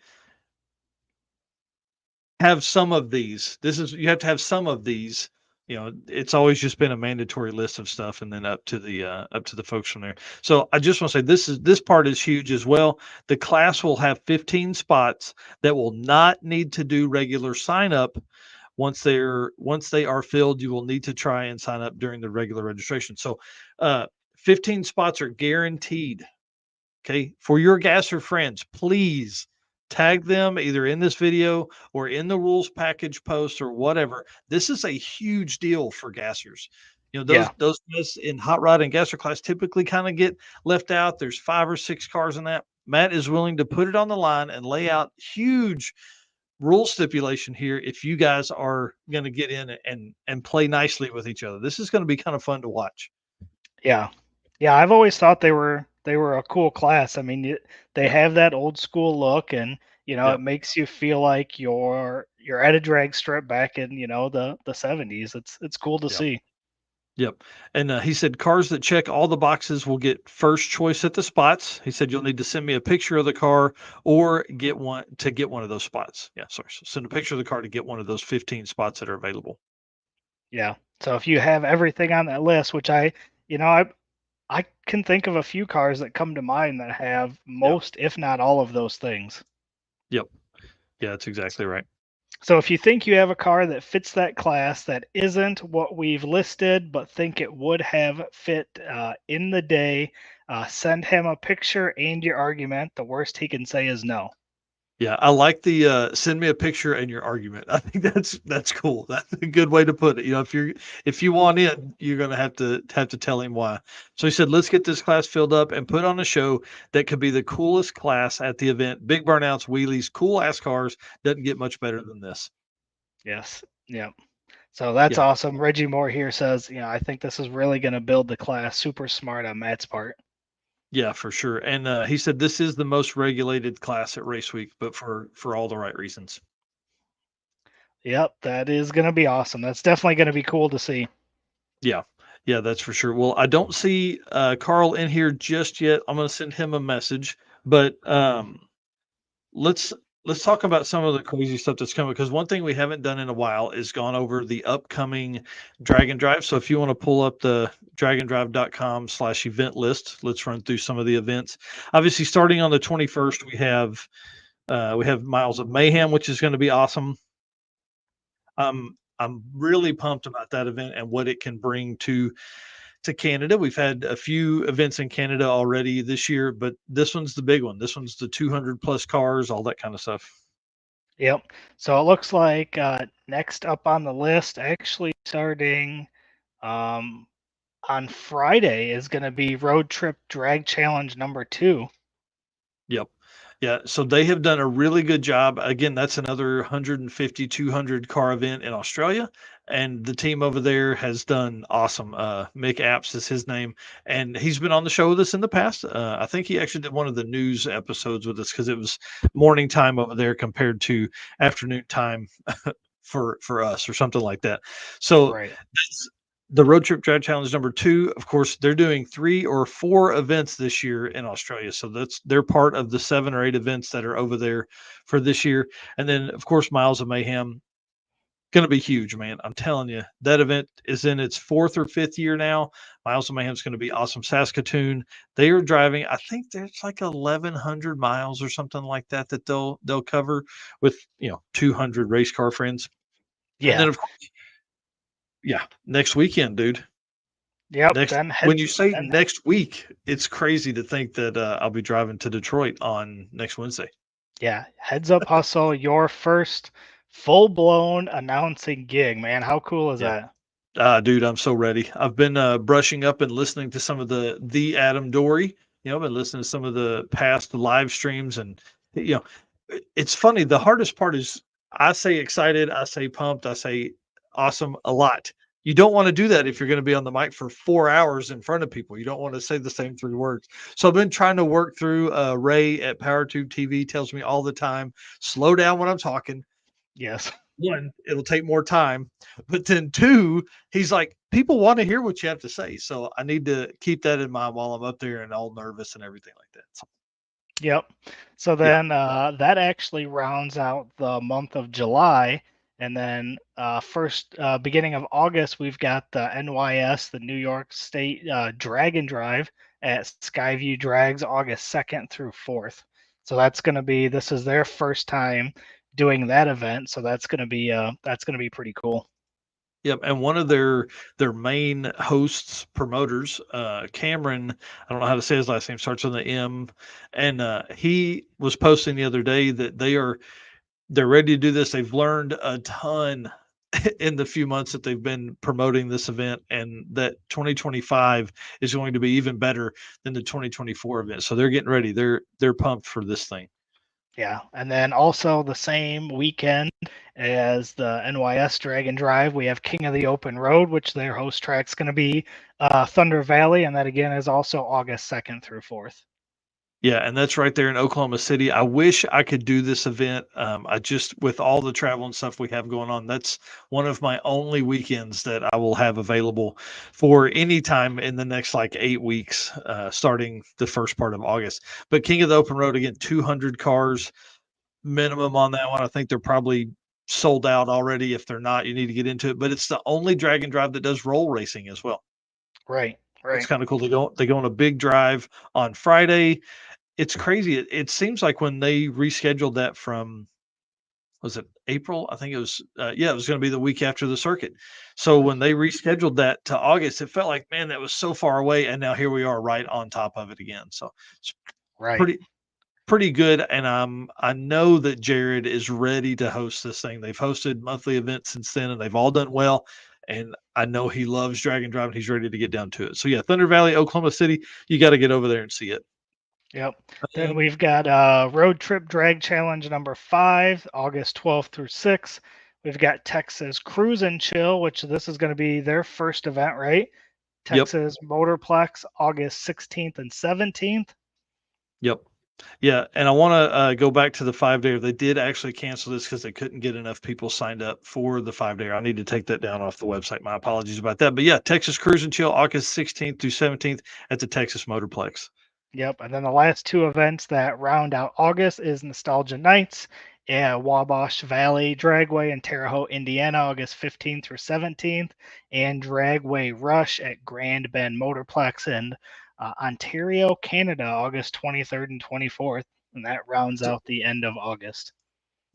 have some of these." You have to have some of these. It's always just been a mandatory list of stuff, and then up to the folks from there. So I just want to say this part is huge as well. The class will have 15 spots that will not need to do regular sign up. Once they are filled, you will need to try and sign up during the regular registration. So 15 spots are guaranteed. Okay. For your gasser friends, please tag them either in this video or in the rules package post or whatever. This is a huge deal for gassers. Those guys in hot rod and gasser class typically kind of get left out. There's 5 or 6 cars in that. Matt is willing to put it on the line and lay out huge rule stipulation here if you guys are going to get in and play nicely with each other. This is going to be kind of fun to watch. Yeah. I've always thought they were a cool class. I mean, they have that old school look, and it makes you feel like you're at a drag strip back in the 70s. It's cool to see. Yep. And he said cars that check all the boxes will get first choice at the spots. He said you'll need to send me a picture of the car or get one of those spots. Yeah, sorry. So send a picture of the car to get one of those 15 spots that are available. Yeah. So if you have everything on that list, which I can think of a few cars that come to mind that have most, if not all of those things. Yep. Yeah, that's exactly right. So if you think you have a car that fits that class that isn't what we've listed, but think it would have fit in the day, send him a picture and your argument. The worst he can say is no. Yeah, I like the send me a picture and your argument. I think that's cool. That's a good way to put it. If you want in, you're gonna have to tell him why. So he said, let's get this class filled up and put on a show that could be the coolest class at the event. Big burnouts, wheelies, cool ass cars. Doesn't get much better than this. Yes. Yeah. So that's awesome. Reggie Moore here says, I think this is really gonna build the class. Super smart on Matt's part. Yeah, for sure. And he said this is the most regulated class at Race Week, but for all the right reasons. Yep, that is going to be awesome. That's definitely going to be cool to see. Yeah, that's for sure. Well, I don't see Carl in here just yet. I'm going to send him a message, but let's talk about some of the crazy stuff that's coming, because one thing we haven't done in a while is gone over the upcoming Drag and Drive. So if you want to pull up the dragandrive.com/event list, let's run through some of the events. Obviously, starting on the 21st, we have Miles of Mayhem, which is going to be awesome. I'm really pumped about that event and what it can bring to Canada. We've had a few events in Canada already this year, but this one's the big one. This one's the 200 plus cars, all that kind of stuff. Yep. So it looks like next up on the list, actually starting on Friday, is going to be Road Trip Drag Challenge number 2. Yep. Yeah. So they have done a really good job. Again, that's another 150, 200 car event in Australia. And the team over there has done awesome. Mick Apps is his name. And he's been on the show with us in the past. I think he actually did one of the news episodes with us because it was morning time over there compared to afternoon time for us or something like that. So Right. that's the Road Trip Drag Challenge number 2. Of course, they're doing 3 or 4 events this year in Australia. So they're part of the 7 or 8 events that are over there for this year. And then, of course, Miles of Mayhem, going to be huge, man. I'm telling you, that event is in its 4th or 5th year now. Miles of Mayhem is going to be awesome. Saskatoon, they are driving. I think there's like 1,100 miles or something like that they'll cover with 200 race car friends. And then, Yeah. of course, yeah, next weekend, dude. Yep. When you say next week, it's crazy to think that I'll be driving to Detroit on next Wednesday. Yeah. Heads Up Hustle, your first full-blown announcing gig, man. How cool is Yeah. that? Dude, I'm so ready. I've been brushing up and listening to some of the Adam Dory. I've been listening to some of the past live streams, and it's funny. The hardest part is I say excited, I say pumped, I say awesome a lot. You don't want to do that if you're going to be on the mic for 4 hours in front of people. You don't want to say the same 3 words. So I've been trying to work through. Ray at PowerTube TV tells me all the time, slow down when I'm talking. Yes. 1, it'll take more time, but then 2, he's like, people want to hear what you have to say. So I need to keep that in mind while I'm up there and all nervous and everything like that. So, Yep. So then that actually rounds out the month of July. And then beginning of August, we've got the NYS, the New York State Drag and Drive at Skyview Drags, August 2nd through 4th. So this is their first time doing that event. So that's gonna be pretty cool. yep. And one of their main hosts, promoters, Cameron, I don't know how to say his last name, starts with an M, and he was posting the other day that they're ready to do this. They've learned a ton in the few months that they've been promoting this event, and that 2025 is going to be even better than the 2024 event. So they're getting ready. They're pumped for this thing. Yeah, and then also the same weekend as the NYS Drag and Drive, we have King of the Open Road, which their host track's going to be Thunder Valley, and that again is also August 2nd through 4th. Yeah, and that's right there in Oklahoma City. I wish I could do this event. I just, with all the travel and stuff we have going on, that's one of my only weekends that I will have available for any time in the next like 8 weeks, starting the first part of August. But King of the Open Road, again, 200 cars minimum on that one. I think they're probably sold out already. If they're not, you need to get into it. But it's the only drag and drive that does roll racing as well. Right. It's kind of cool. They go on a big drive on Friday. It's crazy. It seems like when they rescheduled that from, was it April? I think it was, it was going to be the week after the circuit. So when they rescheduled that to August, it felt like, man, that was so far away. And now here we are right on top of it again. So it's Right. pretty good. And I know that Jared is ready to host this thing. They've hosted monthly events since then, and they've all done well. And I know he loves drag and drive, and he's ready to get down to it. So yeah, Thunder Valley, Oklahoma City, you got to get over there and see it. Yep. Then we've got Road Trip Drag Challenge number 5, August 12th through 6th. We've got Texas Cruise and Chill, which this is going to be their first event, right? Texas Motorplex, August 16th and 17th. Yep. Yeah, and I want to go back to the 5-day. They did actually cancel this because they couldn't get enough people signed up for the 5-day. I need to take that down off the website. My apologies about that. But yeah, Texas Cruise and Chill, August 16th through 17th at the Texas Motorplex. Yep, and then the last 2 events that round out August is Nostalgia Nights at Wabash Valley Dragway in Terre Haute, Indiana, August 15th through 17th, and Dragway Rush at Grand Bend Motorplex in Ontario, Canada, August 23rd and 24th, and that rounds out the end of August.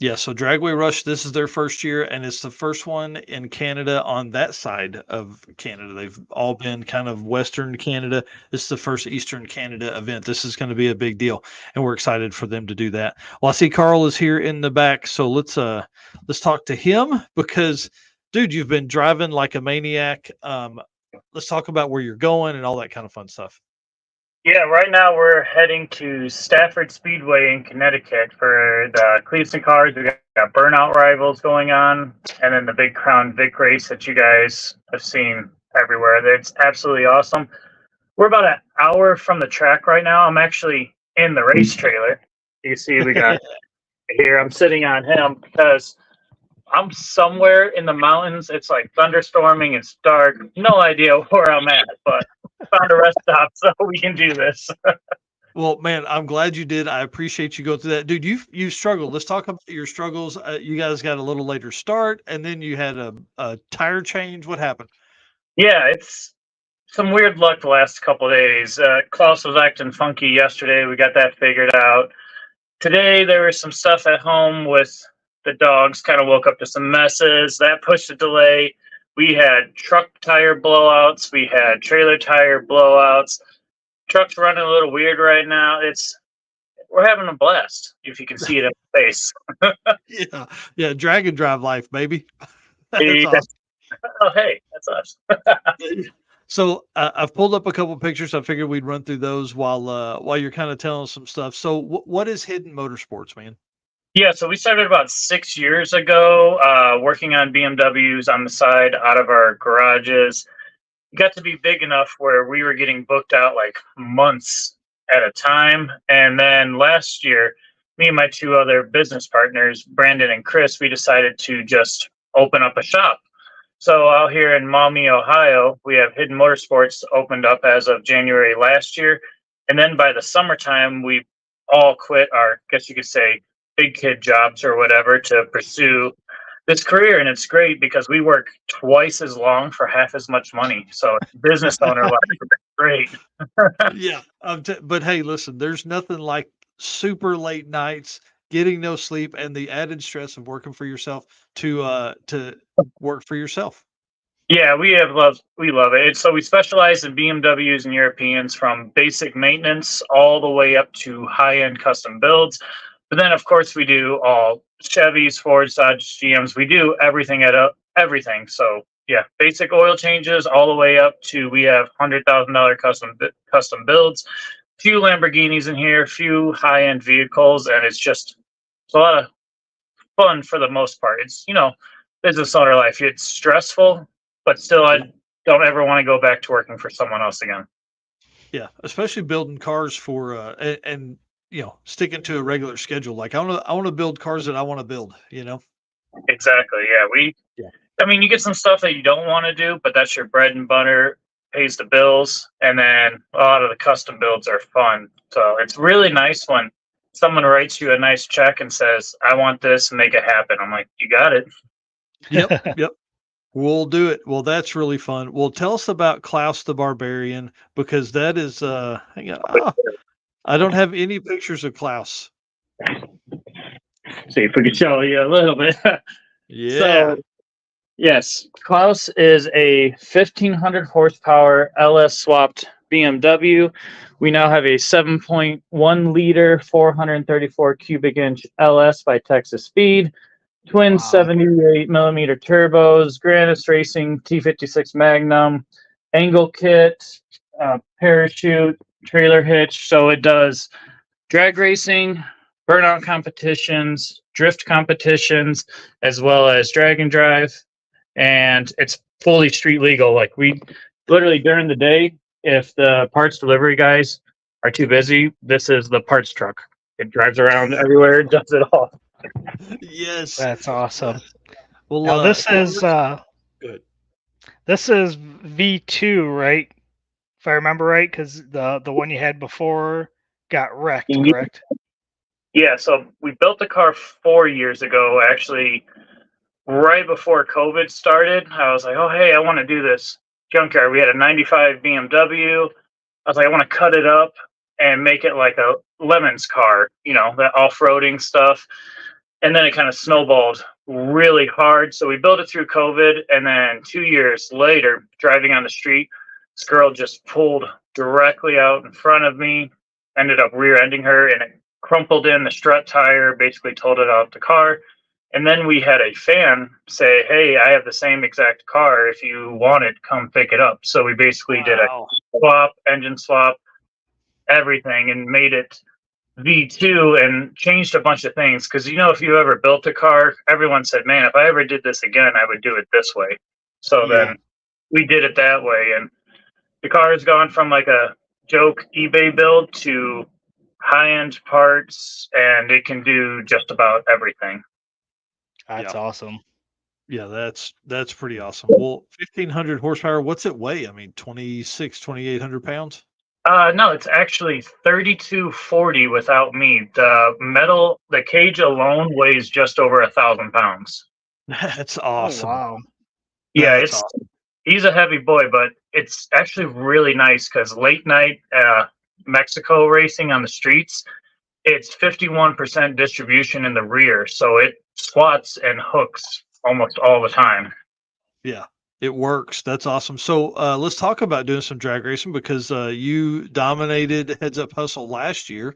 Yeah, so Dragway Rush, this is their first year, and it's the first one in Canada on that side of Canada. They've all been kind of Western Canada. This is the first Eastern Canada event. This is going to be a big deal, and we're excited for them to do that. Well, I see Carl is here in the back, so let's talk to him because, dude, you've been driving like a maniac. Let's talk about where you're going and all that kind of fun stuff. Yeah, right now we're heading to Stafford Speedway in Connecticut for the Cleetus and Cars. We got Burnout Rivals going on, and then the Big Crown Vic race that you guys have seen everywhere. It's absolutely awesome. We're about an hour from the track right now. I'm actually in the race trailer. You see, we got here. I'm sitting on him because I'm somewhere in the mountains. It's like thunderstorming. It's dark. No idea where I'm at, but found a rest stop so we can do this. Well, man, I'm glad you did. I appreciate you going through that, dude. You struggled. Let's talk about your struggles. You guys got a little later start, and then you had a tire change. What happened? Yeah, it's some weird luck the last couple of days. Klaus was acting funky yesterday. We got that figured out. Today there was some stuff at home with the dogs. Kind of woke up to some messes. That pushed a delay. We had truck tire blowouts. We had trailer tire blowouts. Truck's running a little weird right now. We're having a blast, if you can see it in the face. Yeah, drag and drive life, baby. That's awesome. Oh, hey, that's us. So I've pulled up a couple pictures. I figured we'd run through those while you're kind of telling us some stuff. So what is Hidden Motorsports, man? Yeah, so we started about 6 years ago, working on BMWs on the side out of our garages. It got to be big enough where we were getting booked out like months at a time. And then last year, me and my two other business partners, Brandon and Chris, we decided to just open up a shop. So out here in Maumee, Ohio, we have Hidden Motorsports opened up as of January last year. And then by the summertime, we all quit our, I guess you could say, big kid jobs or whatever to pursue this career. And it's great because we work twice as long for half as much money. So business owner life is great. Yeah. But hey, listen, there's nothing like super late nights, getting no sleep, and the added stress of working for yourself to work for yourself. Yeah, we love it. So we specialize in BMWs and Europeans from basic maintenance all the way up to high-end custom builds. But then, of course, we do all Chevys, Fords, Dodge, GMs. We do everything everything. So yeah, basic oil changes all the way up to we have $100,000 custom builds. Few Lamborghinis in here, few high-end vehicles, and it's a lot of fun for the most part. It's business owner life. It's stressful, but still, I don't ever want to go back to working for someone else again. Yeah, especially building cars for and sticking to a regular schedule. Like I want to build cars that I want to build. Exactly. Yeah, I mean, you get some stuff that you don't want to do, but that's your bread and butter, pays the bills, and then a lot of the custom builds are fun. So it's really nice when someone writes you a nice check and says, "I want this," and make it happen. I'm like, "You got it." Yep. We'll do it. Well, that's really fun. Well, tell us about Klaus the Barbarian, because that is I don't have any pictures of Klaus. See if we can show you a little bit. Yeah. So, yes, Klaus is a 1,500 horsepower LS swapped BMW. We now have a 7.1 liter, 434 cubic inch LS by Texas Speed. Twin 78 millimeter turbos, Granis Racing T56 Magnum, angle kit, parachute, trailer hitch. So it does drag racing, burnout competitions, drift competitions, as well as drag and drive. And it's fully street legal. Like we literally during the day, if the parts delivery guys are too busy, this is the parts truck. It drives around everywhere, does it all. Yes, that's awesome. Well, now this is good. This is V2, right? If I remember right, because the one you had before got wrecked, correct? Yeah. So we built the car 4 years ago, actually, right before COVID started. I was like, oh hey, I want to do this junkyard. We had a '95 BMW. I was like, I want to cut it up and make it like a Lemons car, that off-roading stuff. And then it kind of snowballed really hard. So we built it through COVID. And then 2 years later, driving on the street, this girl just pulled directly out in front of me, ended up rear-ending her, and it crumpled in the strut tire, basically totaled out the car. And then we had a fan say, hey, I have the same exact car. If you want it, come pick it up. So we basically did a swap, engine swap, everything, and made it V2 and changed a bunch of things. Because, if you ever built a car, everyone said, man, if I ever did this again, I would do it this way. So then we did it that way. And the car has gone from like a joke eBay build to high-end parts, and it can do just about everything. That's awesome. Yeah, that's pretty awesome. Well, 1,500 horsepower. What's it weigh? I mean, 2,800 pounds? No, it's actually 3,240 without me. The cage alone weighs just over 1,000 pounds. That's awesome. Oh, wow. Yeah, That's awesome. He's a heavy boy, but it's actually really nice because late night Mexico racing on the streets, it's 51% distribution in the rear, so it squats and hooks almost all the time. Yeah, it works. That's awesome. So let's talk about doing some drag racing because you dominated Heads Up Hustle last year.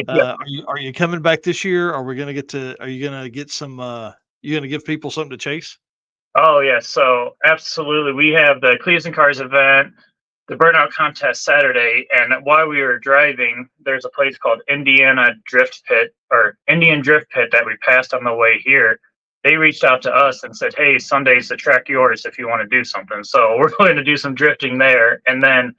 Are you coming back this year? Are you going to get some? You going to give people something to chase? Oh yeah, so absolutely. We have the Cleetus and Cars event, the burnout contest Saturday, and while we were driving, there's a place called Indian Drift Pit that we passed on the way here. They reached out to us and said, hey, Sunday's the track yours if you want to do something. So we're going to do some drifting there. And then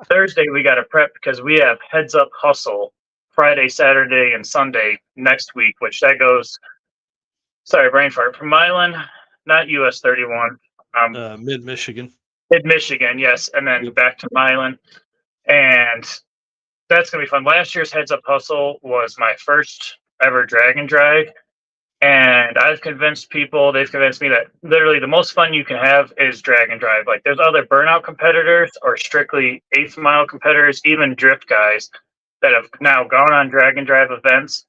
Thursday we got to prep because we have Heads Up Hustle Friday, Saturday, and Sunday next week, which that goes, sorry, brain fart, from Milan, not US 31. Mid-Michigan. Mid-Michigan, yes. And then back to Milan. And that's going to be fun. Last year's Heads Up Hustle was my first ever drag and drive. And they've convinced me that literally the most fun you can have is drag and drive. Like there's other burnout competitors or strictly 8th mile competitors, even drift guys that have now gone on drag and drive events.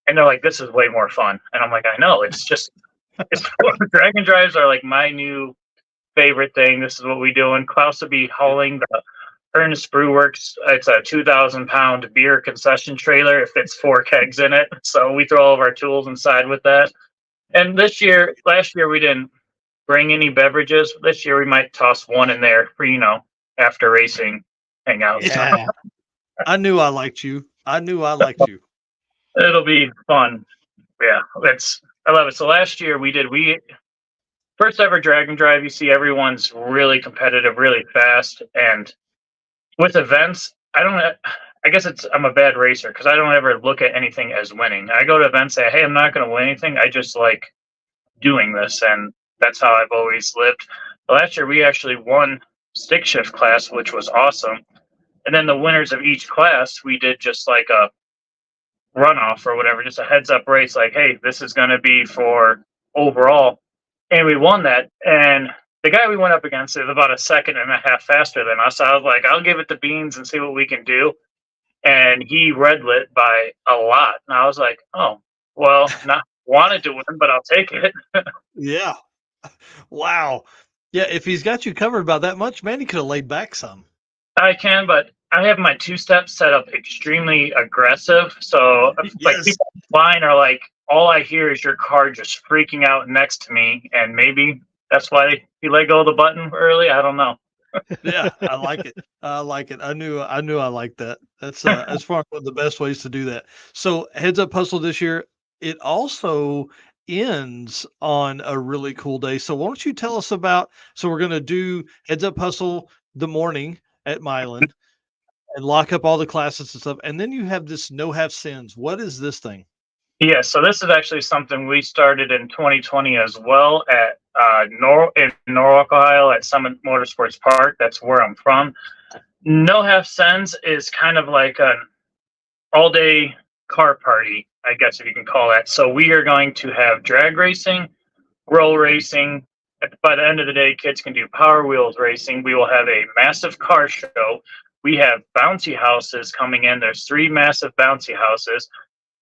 And they're like, this is way more fun. And I'm like, I know, it's drag and drives are like my new favorite thing. This is what we do. And Klaus will be hauling the Ernest Brew Works. It's a 2,000-pound beer concession trailer. It fits 4 kegs in it. So we throw all of our tools inside with that. And last year we didn't bring any beverages. This year we might toss one in there for, after racing hangout. Yeah. I knew I liked you. It'll be fun. Yeah, I love it. So last year we first ever drag and drive. You see everyone's really competitive, really fast. And with events, I guess I'm a bad racer because I don't ever look at anything as winning. I go to events and say, hey, I'm not going to win anything. I just like doing this. And that's how I've always lived. Last year, we actually won stick shift class, which was awesome. And then the winners of each class, we did just like a runoff or whatever, just a heads up race. Like, hey, this is going to be for overall. And we won that. And the guy we went up against is about 1.5 seconds faster than us. I was like, I'll give it the beans and see what we can do. And he red lit by a lot. And I was like, oh, well, not wanted to win, but I'll take it. Yeah. Wow. Yeah, if he's got you covered about that much, man, he could have laid back some. I can, but I have my 2-step set up extremely aggressive. So like people flying are like, all I hear is your car just freaking out next to me. And maybe that's why he let go of the button early. I don't know. Yeah, I like it. I knew I liked that. That's far one of the best ways to do that. So Heads Up Hustle this year, it also ends on a really cool day. So why don't you tell us about, so we're going to do Heads Up Hustle the morning at Milan and lock up all the classes and stuff. And then you have this No Half Sins. What is this thing? Yeah, so this is actually something we started in 2020 as well at in Norwalk, Ohio at Summit Motorsports Park. That's where I'm from. No Half Sins is kind of like an all-day car party, I guess if you can call that. So we are going to have drag racing, roll racing. By the end of the day, kids can do Power Wheels racing. We will have a massive car show. We have bouncy houses coming in. There's 3 massive bouncy houses.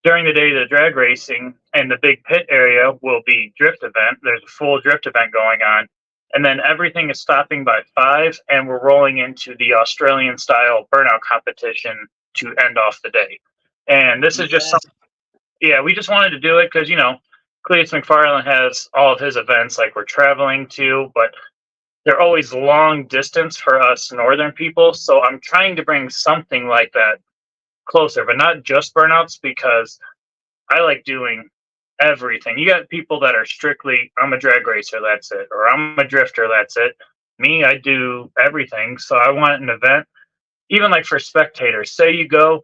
during the day of the drag racing, and the big pit area will be drift event. There's a full drift event going on. And then everything is stopping by 5, and we're rolling into the Australian style burnout competition to end off the day. And this is just something, we just wanted to do it because, Cleetus McFarland has all of his events like we're traveling to, but they're always long distance for us northern people. So I'm trying to bring something like that closer, but not just burnouts, because I like doing everything. You got people that are strictly, I'm a drag racer, that's it, or I'm a drifter, that's it. Me, I do everything. So I want an event, even like for spectators. Say you go,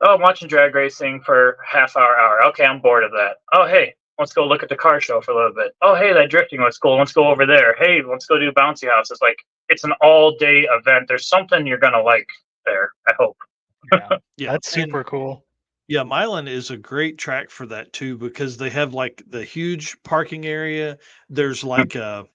oh, I'm watching drag racing for half hour. Okay, I'm bored of that. Oh, hey, let's go look at the car show for a little bit. Oh, hey, that drifting was cool. Let's go over there. Hey, let's go do bouncy houses. Like, it's an all-day event. There's something you're gonna like there, I hope. Yeah, that's super cool. Yeah, Milan is a great track for that too, because they have like the huge parking area. There's like the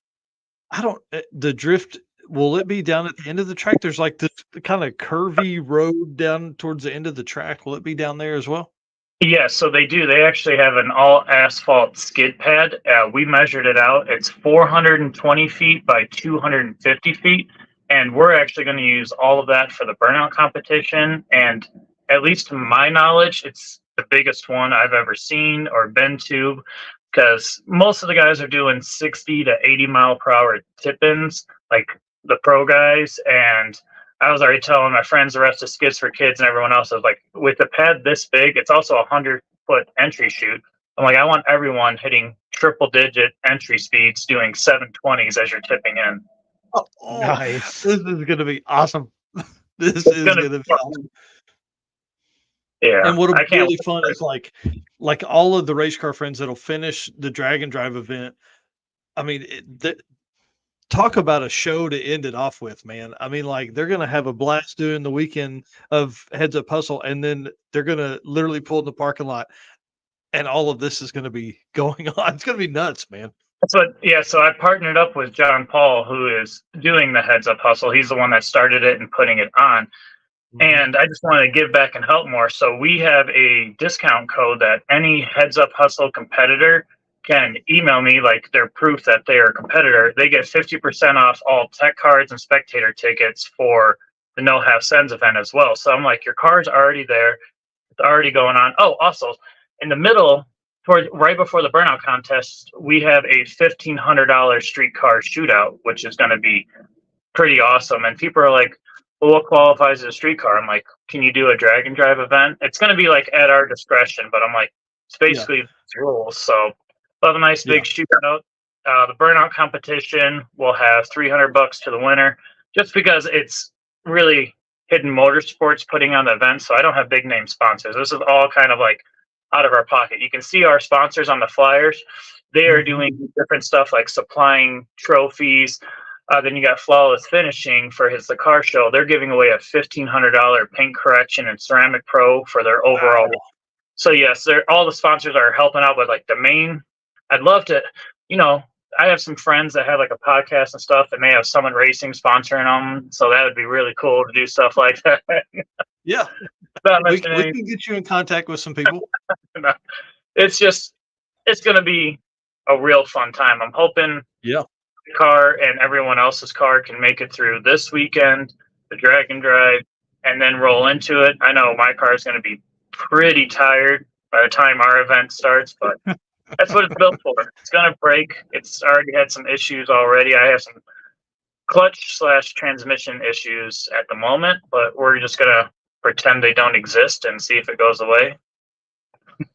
drift. Will it be down at the end of the track? There's like this kind of curvy road down towards the end of the track. Will it be down there as well? Yeah, so they do. They actually have an all asphalt skid pad. We measured it out. It's 420 feet by 250 feet. And we're actually going to use all of that for the burnout competition. And at least to my knowledge, it's the biggest one I've ever seen or been to, because most of the guys are doing 60 to 80 mile per hour tip-ins, like the pro guys. And I was already telling my friends, the rest of Skids for Kids and everyone else, I was like, with the pad this big, it's also a 100-foot entry chute. I'm like, I want everyone hitting triple-digit entry speeds, doing 720s as you're tipping in. Oh, nice. This is going to be awesome. This is going to be awesome. Yeah. And what'll be really fun is like all of the race car friends that'll finish the drag and drive event. I mean, talk about a show to end it off with, man. I mean, like, they're going to have a blast doing the weekend of Heads Up Hustle, and then they're going to literally pull in the parking lot, and all of this is going to be going on. It's going to be nuts, man. So I partnered up with John Paul, who is doing the Heads Up Hustle. He's the one that started it and putting it on. Mm-hmm. And I just want to give back and help more. So we have a discount code that any Heads Up Hustle competitor can email me, like their proof that they are a competitor. They get 50% off all tech cards and spectator tickets for the No Half Sends event as well. So I'm like, your card's already there. It's already going on. Oh, also, in the middle, right before the burnout contest, we have a $1,500 street car shootout, which is going to be pretty awesome. And people are like, well, what qualifies as a street car? I'm like, can you do a drag and drive event? It's going to be like at our discretion, but I'm like, it's basically rules. So we'll have a nice big shootout. The burnout competition will have $300 to the winner, just because it's really Hidden Motorsports putting on the event. So I don't have big name sponsors. This is all kind of like out of our pocket. You can see our sponsors on the flyers. They are doing different stuff like supplying trophies. Then you got Flawless Finishing for the car show. They're giving away a $1,500 paint correction and ceramic pro for their overall. Wow. So yes, all the sponsors are helping out with like the main. I'd love to, I have some friends that have like a podcast and stuff, and they have Summit Racing sponsoring them. So that would be really cool to do stuff like that. Yeah. We can get you in contact with some people. No, it's going to be a real fun time. I'm hoping the car and everyone else's car can make it through this weekend, the drag and drive, and then roll into it. I know my car is going to be pretty tired by the time our event starts, but that's what it's built for. It's going to break. It's already had some issues already. I have some clutch/transmission issues at the moment, but we're just going to pretend they don't exist and see if it goes away.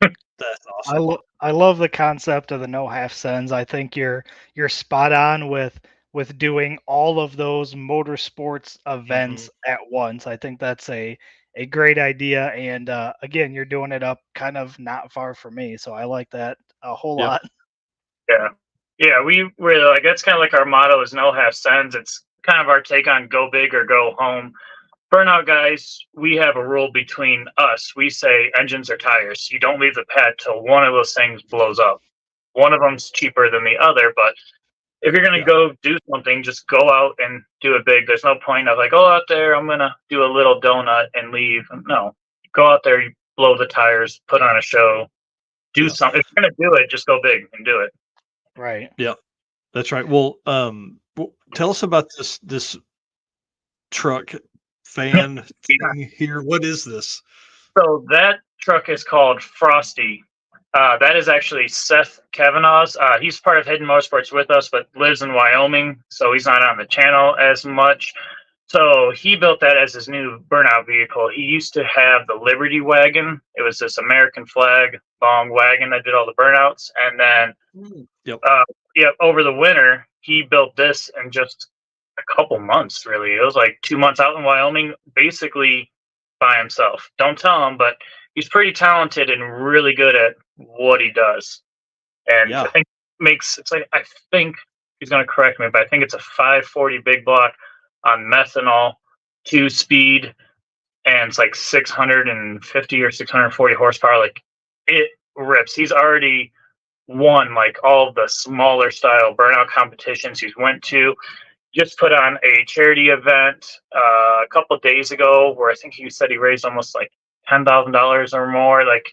That's awesome. I love the concept of the No Half Sends. I think you're spot on with doing all of those motorsports events at once. I think that's a great idea, and again, you're doing it up kind of not far from me, so I like that a whole lot. Yeah, we really like, that's kind of like our motto is No Half Sends. It's kind of our take on go big or go home. Burnout guys, we have a rule between us. We say engines or tires. You don't leave the pad till one of those things blows up. One of them's cheaper than the other, but if you're going to go do something, just go out and do it big. There's no point of like, out there, I'm going to do a little donut and leave. No, go out there, you blow the tires, put on a show, do something. If you're going to do it, just go big and do it. Right. Yeah, that's right. Well, tell us about this truck fan thing here. What is this? So that truck is called Frosty. That is actually Seth Kavanaugh's. He's part of Hidden Motorsports with us, but lives in Wyoming, so he's not on the channel as much. So he built that as his new burnout vehicle. He used to have the Liberty wagon. It was this American flag long wagon that did all the burnouts. And then over the winter, he built this in just a couple months, really. It was like 2 months out in Wyoming, basically by himself. Don't tell him, but he's pretty talented and really good at what he does. And I think I think he's going to correct me, but I think it's a 540 big block on methanol, 2-speed, and it's like 650 or 640 horsepower. Like, it rips. He's already won like all the smaller style burnout competitions he's went to. Just put on a charity event a couple of days ago where I think he said he raised almost like $10,000 or more. Like,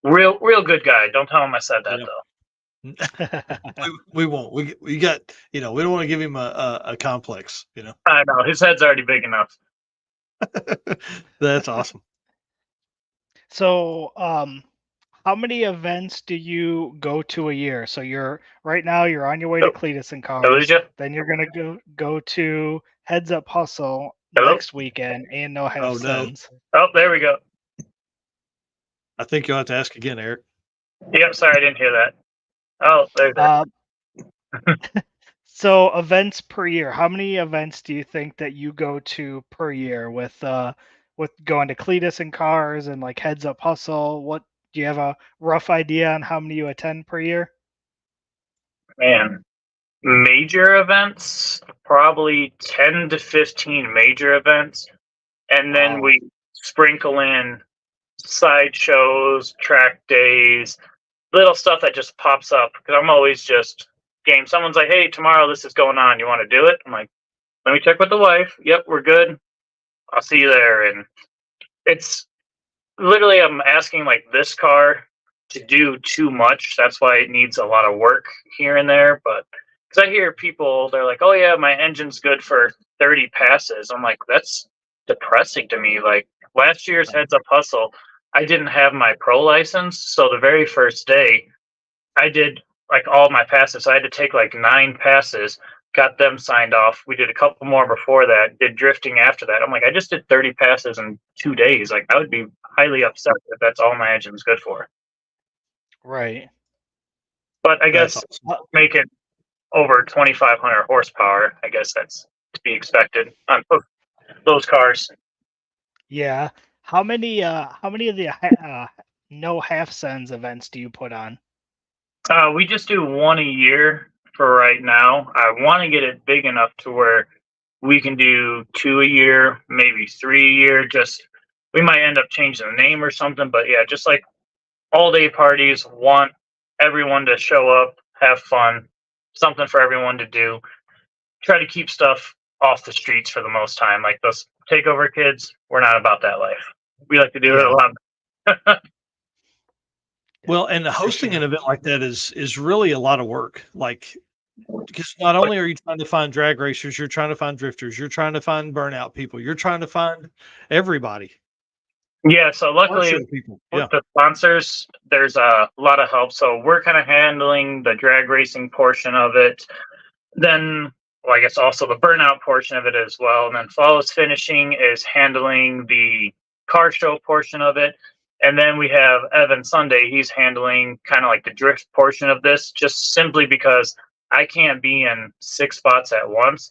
real good guy. Don't tell him I said that though. we won't. We got, we don't want to give him a complex, I know his head's already big enough. That's awesome. So, how many events do you go to a year? So right now you're on your way to Cleetus and Cars. Then you're gonna go to Heads Up Hustle next weekend and No Half Sends. Oh, there we go. I think you'll have to ask again, Eric. Yep, sorry, I didn't hear that. Oh, there's that. So events per year. How many events do you think that you go to per year with going to Cleetus and Cars and like Heads Up Hustle? What do you have a rough idea on how many you attend per year? Man, major events, probably 10 to 15 major events, and then we sprinkle in side shows, track days, little stuff that just pops up because I'm always just game. Someone's like, hey, tomorrow this is going on. You want to do it? I'm like, let me check with the wife. Yep, we're good. I'll see you there. And it's literally, I'm asking like this car to do too much. That's why it needs a lot of work here and there. But because I hear people, they're like, oh yeah, my engine's good for 30 passes. I'm like, that's depressing to me. Like last year's Heads Up Hustle, I didn't have my pro license. So the very first day I did like all my passes. So I had to take like 9 passes, got them signed off. We did a couple more before that, did drifting after that. I'm like, I just did 30 passes in 2 days. Like I would be highly upset if that's all my engine's good for. Right. But I guess make it over 2,500 horsepower. I guess that's to be expected on those cars. Yeah. How many of the No Half Sends events do you put on? We just do 1 a year for right now. I want to get it big enough to where we can do 2 a year, maybe 3 a year. Just we might end up changing the name or something, but yeah, just like all day parties. Want everyone to show up, have fun, something for everyone to do. Try to keep stuff off the streets for the most time. Like those takeover kids, we're not about that life. We like to do it a lot. Well, and hosting an event like that is really a lot of work. Like, because not only are you trying to find drag racers, you're trying to find drifters, you're trying to find burnout people, you're trying to find everybody. Yeah, so luckily with the sponsors, there's a lot of help. So we're kind of handling the drag racing portion of it. Then, well, I guess also the burnout portion of it as well. And then Flawless Finishing is handling the car show portion of it. And then we have Evan Sunday. He's handling kind of like the drift portion of this, just simply because I can't be in 6 spots at once.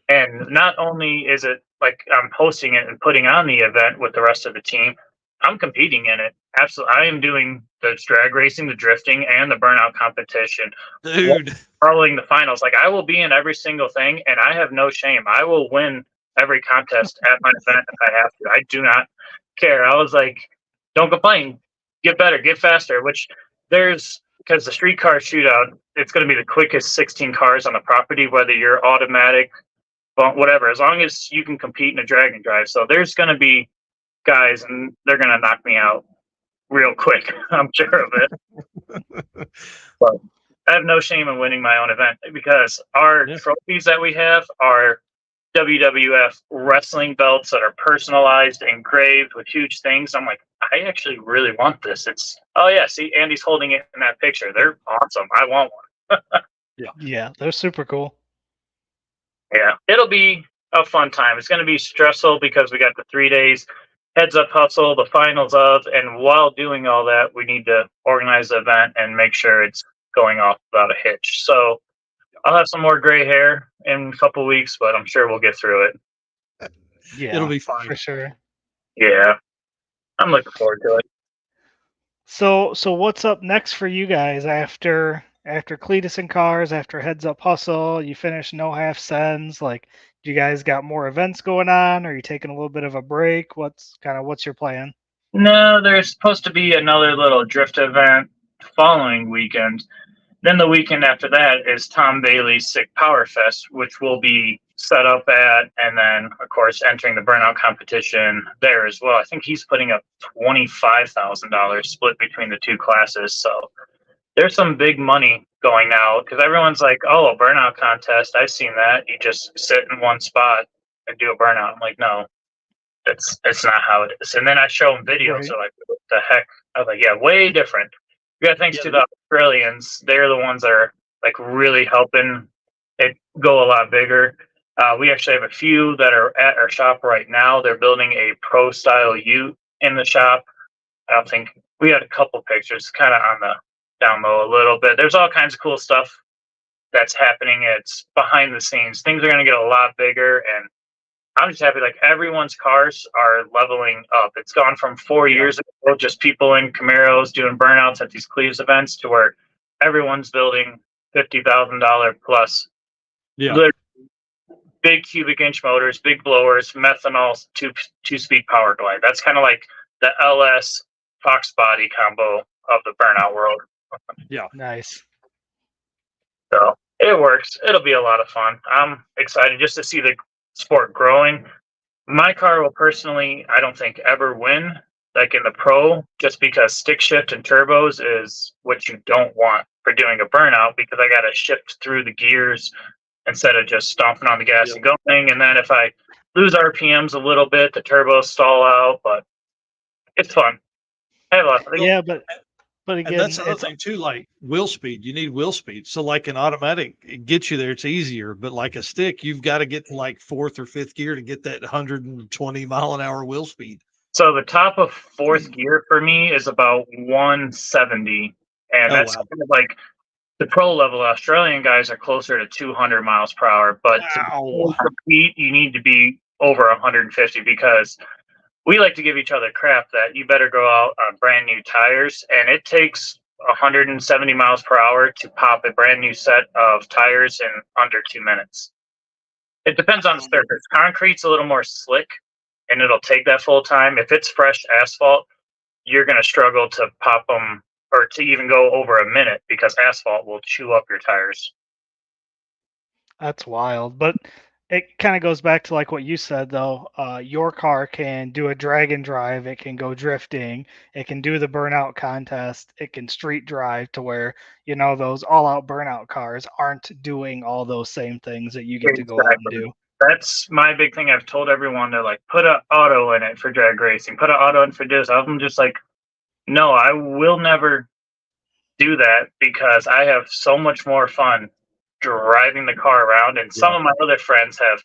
And not only is it like I'm hosting it and putting on the event with the rest of the team, I'm competing in it. Absolutely. I am doing the drag racing, the drifting, and the burnout competition. Dude. Following the finals. Like I will be in every single thing, and I have no shame. I will win every contest at my event if I have to. I do not care. I was like, don't complain. Get better, get faster, which because the street car shootout, it's going to be the quickest 16 cars on the property, whether you're automatic, whatever, as long as you can compete in a drag and drive. So there's going to be guys, and they're going to knock me out. real quick. I'm sure of it. But I have no shame in winning my own event because our trophies that we have are WWF wrestling belts that are personalized, engraved with huge things. I'm like, I actually really want this. It's, oh yeah, see, Andy's holding it in that picture. They're awesome. I want one. Yeah, they're super cool. Yeah, it'll be a fun time. It's going to be stressful because we got the 3 days heads up hustle, the finals of, and while doing all that, we need to organize the event and make sure it's going off without a hitch. So I'll have some more gray hair in a couple weeks, but I'm sure we'll get through it. Yeah, it'll be fine for sure. Yeah, I'm looking forward to it. So what's up next for you guys after Cleetus and Cars, after Heads Up Hustle? You finished No Half Sends. Like, do you guys got more events going on? Or are you taking a little bit of a break? What's your plan? No, there's supposed to be another little drift event following weekend. Then the weekend after that is Tom Bailey's Sick Power Fest, which will be set up at, and then of course entering the burnout competition there as well. I think he's putting up $25,000 split between the two classes. So there's some big money going now because everyone's like, "Oh, a burnout contest. I've seen that. You just sit in one spot and do a burnout." I'm like, no, it's not how it is. And then I show them videos. Right. They're like, what the heck? I was like, yeah, way different. Yeah, thanks to the Australians. They're the ones that are like really helping it go a lot bigger. We actually have a few that are at our shop right now. They're building a pro style ute in the shop. I don't think we had a couple pictures kind of on the down low a little bit. There's all kinds of cool stuff that's happening. It's behind the scenes. Things are going to get a lot bigger, and I'm just happy like everyone's cars are leveling up. It's gone from 4 years ago, just people in Camaros doing burnouts at these Cleetus events, to where everyone's building $50,000 plus. Big cubic inch motors, big blowers, methanol, two-speed power glide. That's kind of like the LS Fox body combo of the burnout world. Yeah. Nice. So it works. It'll be a lot of fun. I'm excited just to see the sport growing. My car will personally, I don't think, ever win like in the pro, just because stick shift and turbos is what you don't want for doing a burnout, because I got to shift through the gears instead of just stomping on the gas and going. And then if I lose RPMs a little bit, the turbos stall out, but it's fun. I have a lot of Yeah, but again, and that's the other thing too, like wheel speed. You need wheel speed. So like an automatic, it gets you there, it's easier. But like a stick, you've got to get to like fourth or fifth gear to get that 120 mile an hour wheel speed. So the top of fourth gear for me is about 170. And that's kind of like the pro level. Australian guys are closer to 200 miles per hour. But to compete, you need to be over 150, because we like to give each other crap that you better go out on brand new tires, and it takes 170 miles per hour to pop a brand new set of tires in under 2 minutes. It depends on the surface. Concrete's a little more slick, and it'll take that full time. If it's fresh asphalt, you're going to struggle to pop them or to even go over a minute, because asphalt will chew up your tires. That's wild. But it kind of goes back to like what you said, though. Your car can do a drag and drive. It can go drifting. It can do the burnout contest. It can street drive, to where, you know, those all-out burnout cars aren't doing all those same things that you get to go out and do. That's my big thing. I've told everyone, they're like, put an auto in it for drag racing. Put an auto in for this. I'm just like, no, I will never do that, because I have so much more fun driving the car around. And some of my other friends have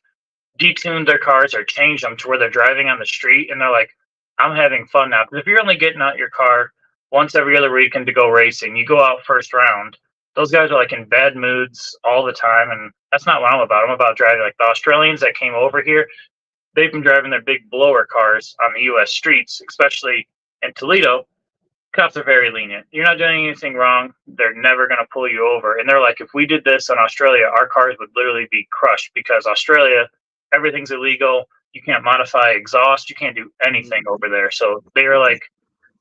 detuned their cars or changed them to where they're driving on the street, and they're like, I'm having fun now. Because if you're only getting out your car once every other weekend to go racing, you go out first round, those guys are like in bad moods all the time, and that's not what I'm about. I'm about driving. Like the Australians that came over here, they've been driving their big blower cars on the U.S. streets, especially in Toledo. Cops are very lenient. You're not doing anything wrong. They're never going to pull you over. And they're like, if we did this in Australia, our cars would literally be crushed, because Australia, everything's illegal. You can't modify exhaust. You can't do anything over there. So they were like,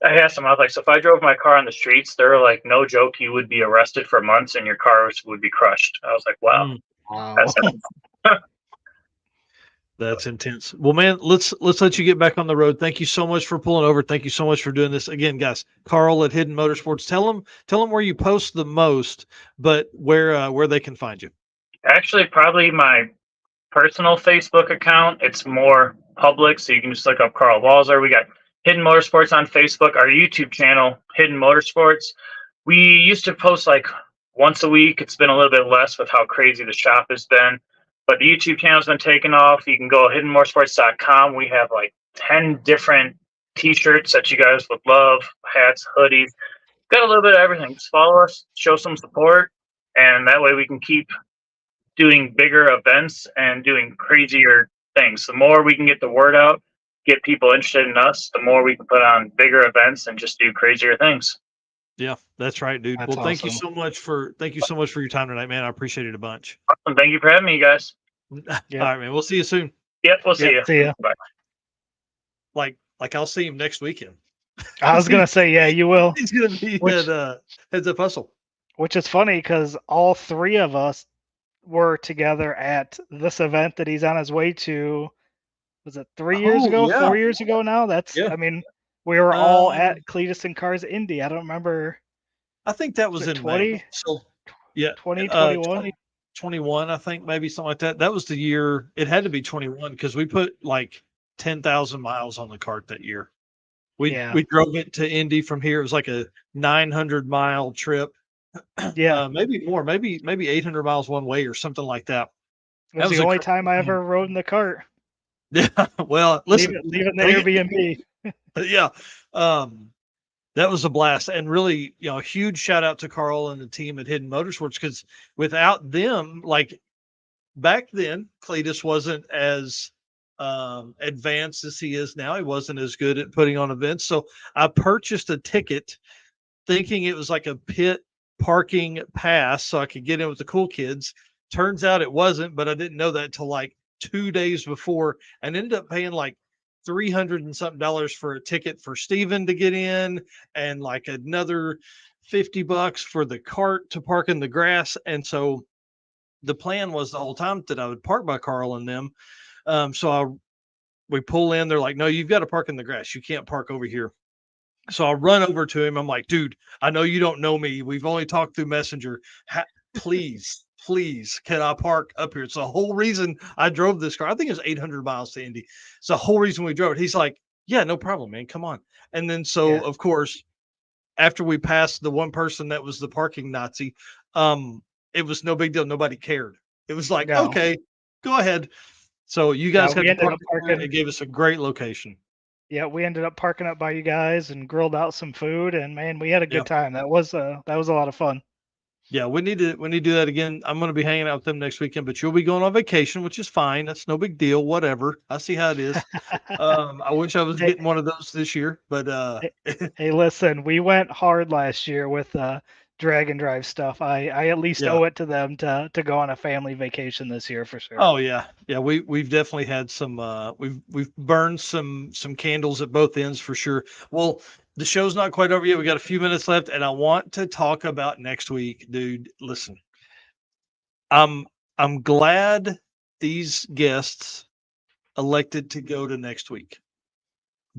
I asked them, I was like, so if I drove my car on the streets, they were like, no joke, you would be arrested for months and your cars would be crushed. I was like, wow. Wow. That's That's intense. Well, man, let's let you get back on the road. Thank you so much for pulling over. Thank you so much for doing this again, guys. Carl at Hidden Motorsports. Tell them where you post the most, but where they can find you. Actually, probably my personal Facebook account. It's more public, so you can just look up Carl Balzer. We got Hidden Motorsports on Facebook. Our YouTube channel, Hidden Motorsports. We used to post like once a week. It's been a little bit less with how crazy the shop has been. But the YouTube channel's been taken off. You can go hiddenmotorsports.com. We have like 10 different t-shirts that you guys would love, hats, hoodies. Got a little bit of everything. Just follow us, show some support, and that way we can keep doing bigger events and doing crazier things. The more we can get the word out, get people interested in us, the more we can put on bigger events and just do crazier things. Yeah, that's right, dude. That's well, awesome. thank you so much for your time tonight, man. I appreciate it a bunch. Awesome. Thank you for having me, guys. All right, man. We'll see you soon. Yep, we'll see you. See ya. Bye. Like I'll see him next weekend. I was gonna say, yeah, you will. He's gonna be at Heads Up Hustle. Which is funny because all three of us were together at this event that he's on his way to. Was it 3 years ago? Yeah. 4 years ago now? Yeah. I mean, we were all at Cleetus and Cars Indy. I don't remember. I think that was in 20? May. So yeah, 2021. 2021, I think, maybe something like that. That was the year. It had to be 21 because we put like 10,000 miles on the cart that year. We drove it to Indy from here. It was like a 900-mile trip. Yeah, maybe more, maybe 800 miles one way or something like that. it was the only time I ever rode in the cart. Yeah, well, listen, leave it in the Airbnb. Yeah, that was a blast, and really, a huge shout out to Carl and the team at Hidden Motorsports, because without them, like back then, Cleetus wasn't as advanced as he is now. He wasn't as good at putting on events, so I purchased a ticket thinking it was like a pit parking pass so I could get in with the cool kids. Turns out it wasn't, but I didn't know that till like 2 days before, and ended up paying like $300 and something for a ticket for Steven to get in, and like another $50 for the cart to park in the grass. And so the plan was the whole time that I would park by Carl and them. We pull in, they're like, no, you've got to park in the grass. You can't park over here. So I run over to him. I'm like, dude, I know you don't know me. We've only talked through Messenger. Please, can I park up here? It's the whole reason I drove this car. I think it was 800 miles to Indy. It's the whole reason we drove it. He's like, yeah, no problem, man. Come on. And then of course, after we passed the one person that was the parking Nazi, it was no big deal. Nobody cared. It was like, okay, go ahead. So you guys got to park. It gave us a great location. Yeah, we ended up parking up by you guys and grilled out some food, and man, we had a good time. That was a lot of fun. Yeah, we need to do that again. I'm going to be hanging out with them next weekend, but you'll be going on vacation, which is fine. That's no big deal. Whatever. I see how it is. I wish I was getting one of those this year, but hey, listen, we went hard last year with drag and drive stuff. I at least owe it to them to go on a family vacation this year for sure. Oh yeah. We've definitely had some. We've burned some candles at both ends for sure. Well, the show's not quite over yet. We got a few minutes left, and I want to talk about next week, dude. Listen, I'm glad these guests elected to go to next week,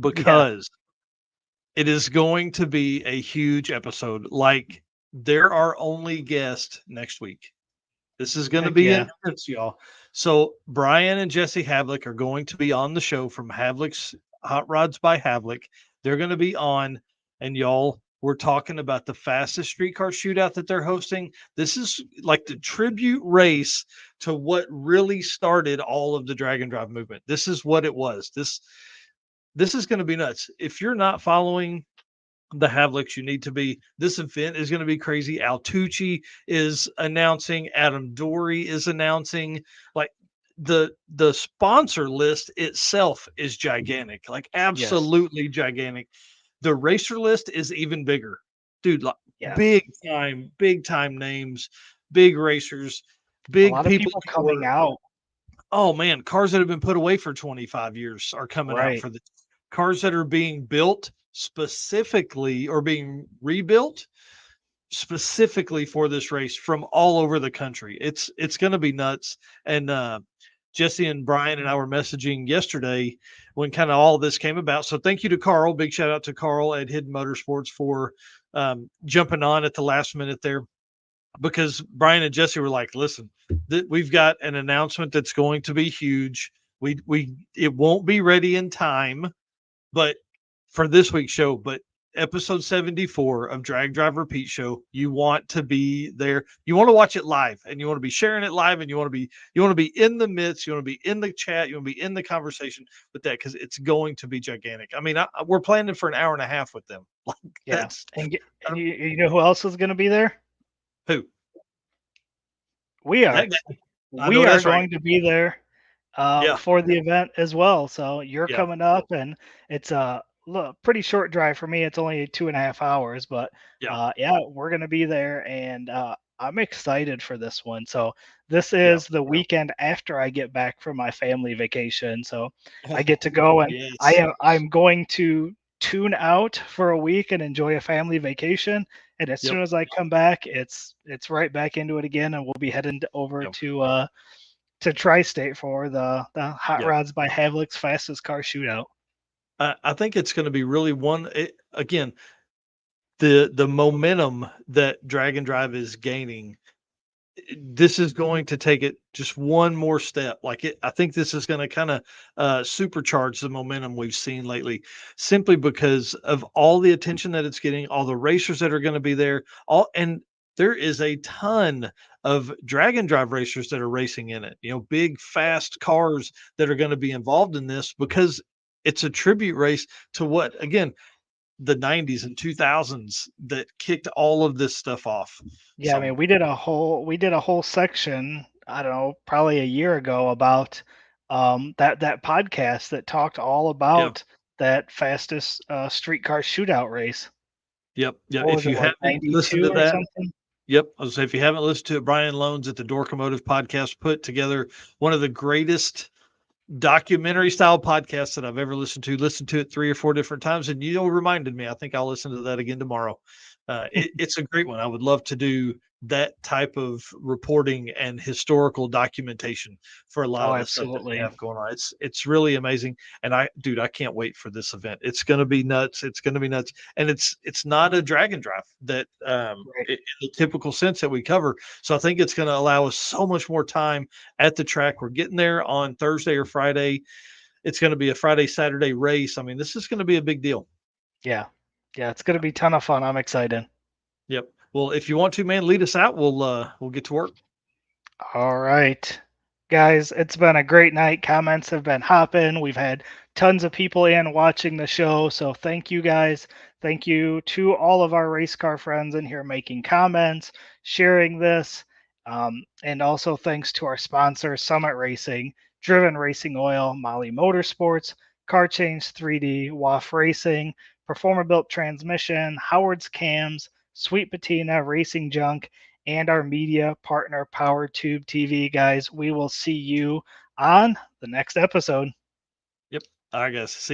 because it is going to be a huge episode. Like, there are only guests next week. This is going to be intense, y'all. So Brian and Jesse Havlick are going to be on the show from Havlick's Hot Rods by Havlick. They're going to be on, and y'all, we're talking about the fastest streetcar shootout that they're hosting. This is like the tribute race to what really started all of the drag and drive movement. This is what it was. This is going to be nuts. If you're not following the Havlicks, you need to be. This event is going to be crazy. Al Tucci is announcing. Adam Dory is announcing. Like, the sponsor list itself is gigantic, like absolutely gigantic. The racer list is even bigger, dude. Like big time names, big racers, big people coming out. Oh man, cars that have been put away for 25 years are coming out for the cars that are being built specifically or being rebuilt specifically for this race from all over the country. It's going to be nuts. And Jesse and Brian and I were messaging yesterday when kind of all this came about. So thank you to Carl. Big shout out to Carl at Hidden Motorsports for jumping on at the last minute there, because Brian and Jesse were like, listen, we've got an announcement that's going to be huge. It won't be ready in time, but for this week's show, but episode 74 of Drag Drive Repeat Show, you want to be there. You want to watch it live, and you want to be sharing it live, and you want to be in the midst, you want to be in the chat, you want to be in the conversation with that, because it's going to be gigantic. I mean, we're planning for an hour and a half with them. Like, yeah. And you know who else is going to be there? Who? We are. We are going to be there for the event as well. So you're coming up, and it's a pretty short drive for me. It's only 2.5 hours, but we're going to be there, and I'm excited for this one. So this is the weekend after I get back from my family vacation. So I get to go, and I'm going to tune out for a week and enjoy a family vacation. And as soon as I come back, it's right back into it again, and we'll be heading over to Tri-State for the Hot Rods by Havlic's Fastest Car Shootout. I think it's going to be really again, the momentum that Drag and Drive is gaining. This is going to take it just one more step. I think this is going to kind of supercharge the momentum we've seen lately, simply because of all the attention that it's getting, all the racers that are going to be there, and there is a ton of Drag and Drive racers that are racing in it. Big, fast cars that are going to be involved in this, because it's a tribute race to what, again, the 90s and 2000s that kicked all of this stuff off. Yeah, I mean, we did a whole section, I don't know, probably a year ago, about that podcast that talked all about that fastest streetcar shootout race. Yep. If you haven't listened to that, I was say, if you haven't listened to it, Brian Loans at the Dorkomotive podcast put together one of the greatest documentary style podcasts that I've ever listened to. Listened to it 3 or 4 different times, and reminded me. I think I'll listen to that again tomorrow. It's a great one. I would love to do that type of reporting and historical documentation for a lot of the stuff that we have going on. It's really amazing, and I can't wait for this event. It's going to be nuts. And it's not a drag and drive that in the typical sense that we cover. So I think it's going to allow us so much more time at the track. We're getting there on Thursday or Friday. It's going to be a Friday, Saturday race. I mean, this is going to be a big deal. Yeah, it's going to be a ton of fun. I'm excited. Yep. Well, if you want to, man, lead us out. We'll get to work. All right, guys, it's been a great night. Comments have been hopping. We've had tons of people in watching the show. So thank you, guys. Thank you to all of our race car friends in here making comments, sharing this. And also thanks to our sponsor, Summit Racing, Driven Racing Oil, Molly Motorsports, Car Change 3D, WAF Racing, Performer Built Transmission, Howard's Cams, Sweet Patina, Racing Junk, and our media partner, PowerTube TV. Guys, we will see you on the next episode. Yep. All right, guys. See